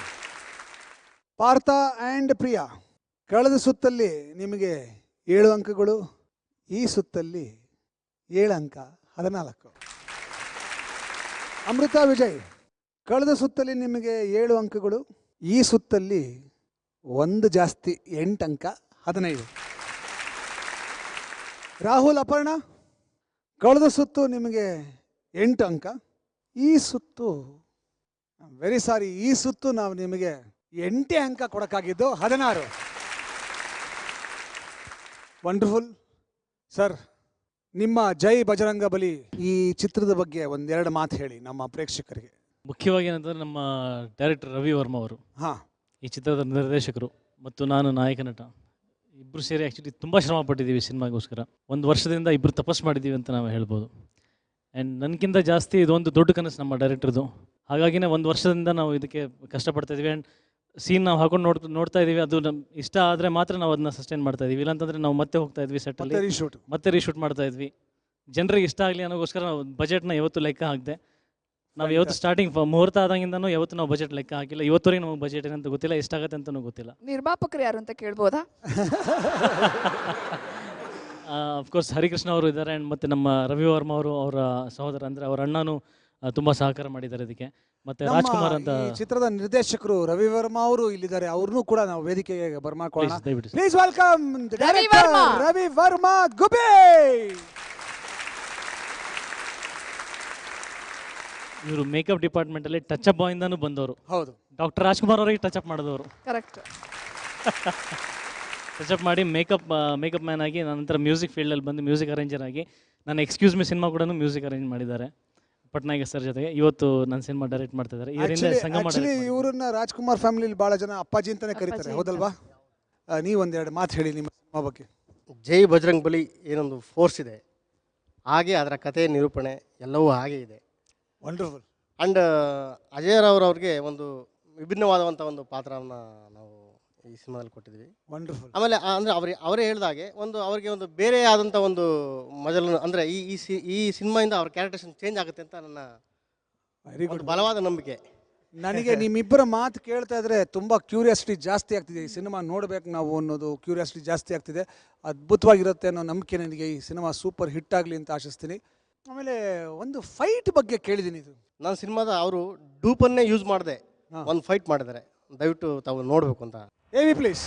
ಪಾರ್ಥ ಆ್ಯಂಡ್ ಪ್ರಿಯಾ, ಕಳೆದ ಸುತ್ತಲ್ಲಿ ನಿಮಗೆ 7 ಅಂಕಗಳು. ಈ ಸುತ್ತಲ್ಲಿ 7 ಅಂಕ. 14. ಅಮೃತ ವಿಜಯ್, ಕಳೆದ ಸುತ್ತಲ್ಲಿ ನಿಮಗೆ 7 ಅಂಕಗಳು. ಈ ಸುತ್ತಲ್ಲಿ 1 ಜಾಸ್ತಿ, 8 ಅಂಕ. 15. ರಾಹುಲ್ ಅಪರ್ಣ, ಕಳೆದ ಸುತ್ತು ನಿಮಗೆ 8 ಅಂಕ. ಈ ಸುತ್ತು ವೆರಿ ಸಾರಿ, ಈ ಸುತ್ತು ನಾವು ನಿಮಗೆ 8 ಅಂಕ ಕೊಡೋಕ್ಕಾಗಿದ್ದು. 16. Wonderful sir. ನಿಮ್ಮ ಜೈ ಬಜರಂಗ ಬಲಿ ಈ ಚಿತ್ರದ ಬಗ್ಗೆ ಒಂದೆರಡು ಮಾತು ಹೇಳಿ ನಮ್ಮ ಪ್ರೇಕ್ಷಕರಿಗೆ. ಮುಖ್ಯವಾಗಿ ಏನಂತಂದರೆ ನಮ್ಮ ಡೈರೆಕ್ಟರ್ ರವಿ ವರ್ಮ ಅವರು ಈ ಚಿತ್ರದ ನಿರ್ದೇಶಕರು ಮತ್ತು ನಾನು ನಾಯಕ ನಟ ಇಬ್ಬರು ಸೇರಿ ಆ್ಯಕ್ಚುಲಿ ತುಂಬ ಶ್ರಮ ಪಟ್ಟಿದ್ದೀವಿ ಸಿನಿಮಾಗೋಸ್ಕರ. 1 ವರ್ಷದಿಂದ ಇಬ್ಬರು ತಪಸ್ಸು ಮಾಡಿದ್ದೀವಿ ಅಂತ ನಾವು ಹೇಳ್ಬೋದು. ಆ್ಯಂಡ್ ನನಗಿಂತ ಜಾಸ್ತಿ ಇದೊಂದು ದೊಡ್ಡ ಕನಸು ನಮ್ಮ ಡೈರೆಕ್ಟರ್ದು. ಹಾಗಾಗಿನೇ 1 ವರ್ಷದಿಂದ ನಾವು ಇದಕ್ಕೆ ಕಷ್ಟಪಡ್ತಾ ಇದ್ದೀವಿ. ಆ್ಯಂಡ್ ಸೀನ್ ನಾವು ಹಾಕೊಂಡು ನೋಡ್ತಾ ಇದ್ದೀವಿ. ಅದು ನಮ್ಗೆ ಇಷ್ಟ ಆದರೆ ಮಾತ್ರ ನಾವು ಅದನ್ನ ಸಸ್ಟೈನ್ ಮಾಡ್ತಾ ಇದ್ದೀವಿ. ಇಲ್ಲಾಂತಂದರೆ ನಾವು ಮತ್ತೆ ಹೋಗ್ತಾ ಇದ್ವಿ ಸೆಟ್ಟಲ್ಲಿ, ಮತ್ತೆ ರೀಶೂಟ್ ಮಾಡ್ತಾ ಇದ್ವಿ. ಜನರಿಗೆ ಇಷ್ಟ ಆಗಲಿ ಅನ್ನೋಗೋಸ್ಕರ ನಾವು ಬಜೆಟ್ನ ಯಾವತ್ತೂ ಲೆಕ್ಕ ಹಾಕಿದೆ. ನಾವು ಯಾವತ್ತು ಸ್ಟಾರ್ಟಿಂಗ್ ಮುಹೂರ್ತ ಆದಾಗಿಂದನೂ ಯಾವತ್ತು ನಾವು ಬಜೆಟ್ ಲೆಕ್ಕ ಹಾಕಿಲ್ಲ. ಇವತ್ತವರೆಗೆ ನಮಗೆ ಬಜೆಟ್ ಏನಂತ ಗೊತ್ತಿಲ್ಲ, ಎಷ್ಟಾಗತ್ತೆ ಅಂತಲೂ ಗೊತ್ತಿಲ್ಲ. ನಿರ್ಮಾಪಕರು ಯಾರು ಅಂತ ಕೇಳ್ಬೋದಾ? ಅಫ್ಕೋರ್ಸ್ ಹರಿಕೃಷ್ಣ ಅವರು ಇದ್ದಾರೆ. ಆ್ಯಂಡ್ ಮತ್ತು ನಮ್ಮ ರವಿ ವರ್ಮ ಅವರು, ಅವರ ಸಹೋದರ ಅಂದರೆ ಅವರ ಅಣ್ಣನೂ ತುಂಬ ಸಹಕಾರ ಮಾಡಿದ್ದಾರೆ ಇದಕ್ಕೆ. ಮತ್ತು ರಾಜ್ಕುಮಾರ್ ಅಂತ ಈ ಚಿತ್ರದ ನಿರ್ದೇಶಕರು ರವಿ ವರ್ಮಾ ಅವರು ಇಲ್ಲಿದ್ದಾರೆ. ಅವ್ರನ್ನೂ ಕೂಡ ನಾವು ವೇದಿಕೆಗೆ ಬರ್ಮಾಡ್ಕೊಳ್ಳೋಣ. Please welcome Ravi Varma Gube. ಇವರು ಮೇಕಪ್ ಡಿಪಾರ್ಟ್ಮೆಂಟಲ್ಲಿ ಟಚ್ ಬಾಯಿಂದನೂ ಬಂದವರು. ಹೌದು, ಡಾಕ್ಟರ್ ರಾಜ್ಕುಮಾರ್ ಅವರಿಗೆ ಟಚ್ ಅಪ್ ಮಾಡಿದವರು. ಕರೆಕ್ಟ್. ಟಚ್ ಅಪ್ ಮಾಡಿ ಮೇಕಪ್ ಮ್ಯಾನ್ ಆಗಿ ನಂತರ ಮ್ಯೂಸಿಕ್ ಫೀಲ್ಡಲ್ಲಿ ಬಂದು ಮ್ಯೂಸಿಕ್ ಅರೇಂಜರ್ ಆಗಿ ನನ್ನ ಎಕ್ಸ್ಕ್ಯೂಸ್ ಮಿ ಸಿನಿಮಾ ಕೂಡ ಮ್ಯೂಸಿಕ್ ಅರೇಂಜ್ ಮಾಡಿದ್ದಾರೆ ಪಟ್ನಾಯಕ್ ಸರ್ ಜೊತೆಗೆ. ಇವತ್ತು ನನ್ನ ಸಿನಿಮಾ ಡೈರೆಕ್ಟ್ ಮಾಡ್ತಾ ಇದ್ದಾರೆ. ಇವರನ್ನ ರಾಜ್ಕುಮಾರ್ ಫ್ಯಾಮಿಲಿ ಬಹಳ ಜನ ಅಪ್ಪಾಜಿ ಅಂತಾನೆ ಕರೀತಾರೆ, ಹೌದಲ್ವಾ? ನೀವು ಒಂದೆರಡು ಮಾತು ಹೇಳಿ ನಿಮ್ಮ ಸಿನಿಮಾ ಬಗ್ಗೆ. ಜೈ ಬಜರಂಗ್ ಬಲಿ ಏನೊಂದು ಫೋರ್ಸ್ ಇದೆ, ಹಾಗೆ ಅದರ ಕಥೆ ನಿರೂಪಣೆ ಎಲ್ಲವೂ ಹಾಗೆ ಇದೆ. ವಂಡರ್ಫುಲ್. ಆ್ಯಂಡ್ ಅಜಯ್ ರಾವ್ ಅವ್ರಿಗೆ ಒಂದು ವಿಭಿನ್ನವಾದಂಥ ಒಂದು ಪಾತ್ರವನ್ನು ನಾವು ಈ ಸಿನಿಮಾದಲ್ಲಿ ಕೊಟ್ಟಿದ್ವಿ. ವಂಡರ್ಫುಲ್. ಆಮೇಲೆ ಅಂದರೆ ಅವರೇ ಹೇಳಿದಾಗೆ ಅವರಿಗೆ ಒಂದು ಬೇರೆ ಆದಂಥ ಒಂದು ಮಜಲು, ಅಂದರೆ ಈ ಸಿನಿಮಾಯಿಂದ ಅವ್ರ ಕ್ಯಾರೆಕ್ಟರ್ಸ್ ಚೇಂಜ್ ಆಗುತ್ತೆ ಅಂತ ನನ್ನ ಒಂದು ಬಲವಾದ ನಂಬಿಕೆ. ನನಗೆ ನಿಮ್ಮಿಬ್ಬರ ಮಾತು ಕೇಳ್ತಾ ಇದ್ರೆ ತುಂಬ ಕ್ಯೂರಿಯಾಸಿಟಿ ಜಾಸ್ತಿ ಆಗ್ತಿದೆ. ಈ ಸಿನಿಮಾ ನೋಡಬೇಕು ನಾವು ಅನ್ನೋದು ಕ್ಯೂರಿಯಾಸಿಟಿ ಜಾಸ್ತಿ ಆಗ್ತಿದೆ. ಅದ್ಭುತವಾಗಿರುತ್ತೆ ಅನ್ನೋ ನಂಬಿಕೆ ನನಗೆ. ಈ ಸಿನಿಮಾ ಸೂಪರ್ ಹಿಟ್ ಆಗಲಿ ಅಂತ ಆಶಿಸ್ತೀನಿ. ಆಮೇಲೆ ಒಂದು ಫೈಟ್ ಬಗ್ಗೆ ಕೇಳಿದ್ದೀನಿ. ಇದು ನನ್ನ ಸಿನಿಮಾದ ಅವರು ಡೂಪನ್ನೇ ಯೂಸ್ ಮಾಡಿದೆ ಒಂದು ಫೈಟ್ ಮಾಡಿದ್ದಾರೆ. ದಯವಿಟ್ಟು ತಾವು ನೋಡಬೇಕು ಅಂತ. ಎವಿ ಪ್ಲೀಸ್.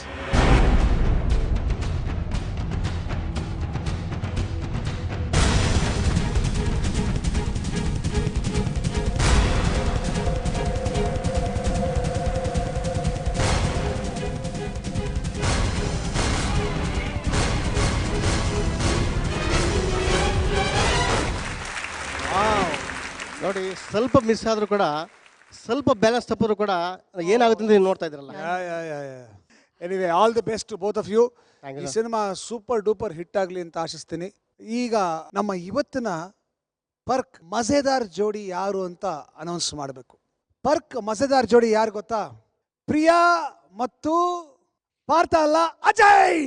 ನೋಡಿ, ಸ್ವಲ್ಪ ಮಿಸ್ ಆದರೂ ಕೂಡ, ಸ್ವಲ್ಪ ಬ್ಯಾಲೆನ್ಸ್ ತಪ್ಪಿದ್ರು ಕೂಡ ಏನಾಗುತ್ತೆ ಅಂತ ನೀವು ನೋಡ್ತಾ ಇದ್ರಲ್ಲ. Anyway, all the best to both of you. ಈ ಸಿನಿಮಾ ಸೂಪರ್ ಡೂಪರ್ ಹಿಟ್ ಆಗಲಿ ಅಂತ ಆಶಿಸ್ತೀನಿ. ಈಗ ನಮ್ಮ ಇವತ್ತಿನ ಪರ್ಕ್ ಮಜೆದಾರ್ ಜೋಡಿ ಯಾರು ಅಂತ ಅನೌನ್ಸ್ ಮಾಡಬೇಕು. ಪರ್ಕ್ ಮಜೆದಾರ್ ಜೋಡಿ ಯಾರು ಗೊತ್ತಾ? ಪ್ರಿಯಾ ಮತ್ತು ಪಾರ್ಥ ಅಲ್ಲ, ಅಜಯ್.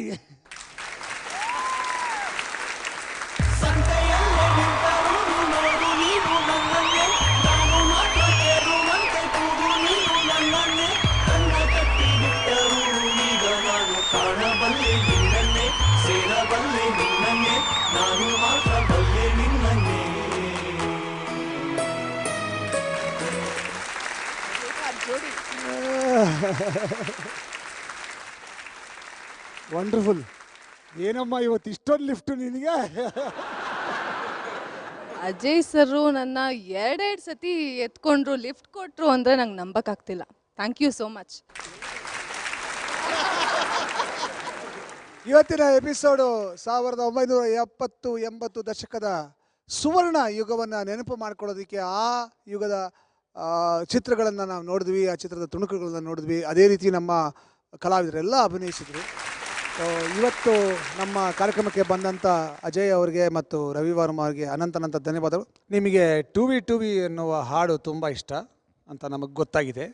ವಂಡರ್ಫುಲ್. ಏನಮ್ಮ ಇವತ್ತು ಇಷ್ಟೊಂದು ಲಿಫ್ಟ್ ನಿನಗೆ? ಅಜಯ್ ಸರು ನನ್ನ 2 ಸತಿ ಎತ್ಕೊಂಡ್ರು, ಲಿಫ್ಟ್ ಕೊಟ್ಟರು ಅಂದರೆ ನಂಗೆ ನಂಬಕ್ಕಾಗ್ತಿಲ್ಲ. Thank you so much. ಇವತ್ತಿನ ಎಪಿಸೋಡು 1970-80 ದಶಕದ ಸುವರ್ಣ ಯುಗವನ್ನು ನೆನಪು ಮಾಡ್ಕೊಳ್ಳೋದಕ್ಕೆ ಆ ಯುಗದ ಚಿತ್ರಗಳನ್ನು ನಾವು ನೋಡಿದ್ವಿ, ಆ ಚಿತ್ರದ ತುಣುಕುಗಳನ್ನು ನೋಡಿದ್ವಿ. ಅದೇ ರೀತಿ ನಮ್ಮ ಕಲಾವಿದರೆಲ್ಲ ಅಭಿನಯಿಸಿದ್ರು. ಇವತ್ತು ನಮ್ಮ ಕಾರ್ಯಕ್ರಮಕ್ಕೆ ಬಂದಂಥ ಅಜಯ್ ಅವರಿಗೆ ಮತ್ತು ರವಿ ವರ್ಮ ಅವರಿಗೆ ಅನಂತ ಧನ್ಯವಾದಗಳು. ನಿಮಗೆ ಟು ವಿ ಎನ್ನುವ ಹಾಡು ತುಂಬ ಇಷ್ಟ ಅಂತ ನಮಗೆ ಗೊತ್ತಾಗಿದೆ.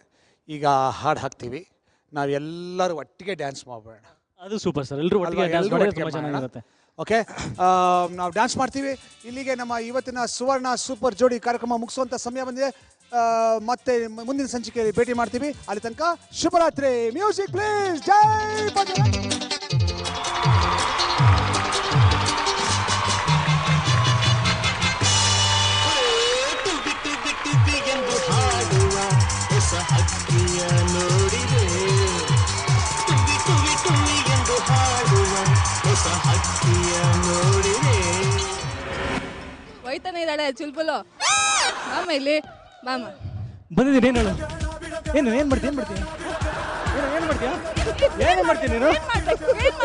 ಈಗ ಹಾಡು ಹಾಕ್ತೀವಿ, ನಾವೆಲ್ಲರೂ ಒಟ್ಟಿಗೆ ಡ್ಯಾನ್ಸ್ ಮಾಡೋಣ. ಅದು ಸೂಪರ್ ಸರ್, ಎಲ್ಲರೂ ಒಟ್ಟಿಗೆ ಡ್ಯಾನ್ಸ್ ಮಾಡಿದ್ರೆ ತುಂಬ ಚೆನ್ನಾಗಿರುತ್ತೆ. ಓಕೆ, ನಾವು ಡ್ಯಾನ್ಸ್ ಮಾಡ್ತೀವಿ. ಇಲ್ಲಿಗೆ ನಮ್ಮ ಇವತ್ತಿನ ಸುವರ್ಣ ಸೂಪರ್ ಜೋಡಿ ಕಾರ್ಯಕ್ರಮ ಮುಗಿಸುವಂಥ ಸಮಯ ಬಂದಿದೆ. ಮತ್ತೆ ಮುಂದಿನ ಸಂಚಿಕೆಯಲ್ಲಿ ಭೇಟಿ ಮಾಡ್ತೀವಿ. ಅಲ್ಲಿ ತನಕ ಶುಭರಾತ್ರಿ. Music please. ಜೈ ಬಜರಂಗ್. ಹಕ್ಕಿಯ ನೋಡಿದೆ, ತುವಿ ತುವಿ ತುವಿ ಎಂದು ಹಾಡುವ ಹೊಸ ಹಕ್ಕಿಯ ನೋಡಿದೆ. ಹೋಯ್ತಾನೆ ಇದ್ದಾಳೆ ಚುಲ್ಬುಲು. ಮಾಮ ಇಲ್ಲಿ ಮಾಮ ಬಂದಿದ್ದೀನಿ. ಏನು ಹೇಳು, ಏನು ಮಾಡ್ತೀಯ, ಏನು ಮಾಡ್ತೀಯ ನೀನು? ಏನ್ ಮಾಡ್ಬೇಕು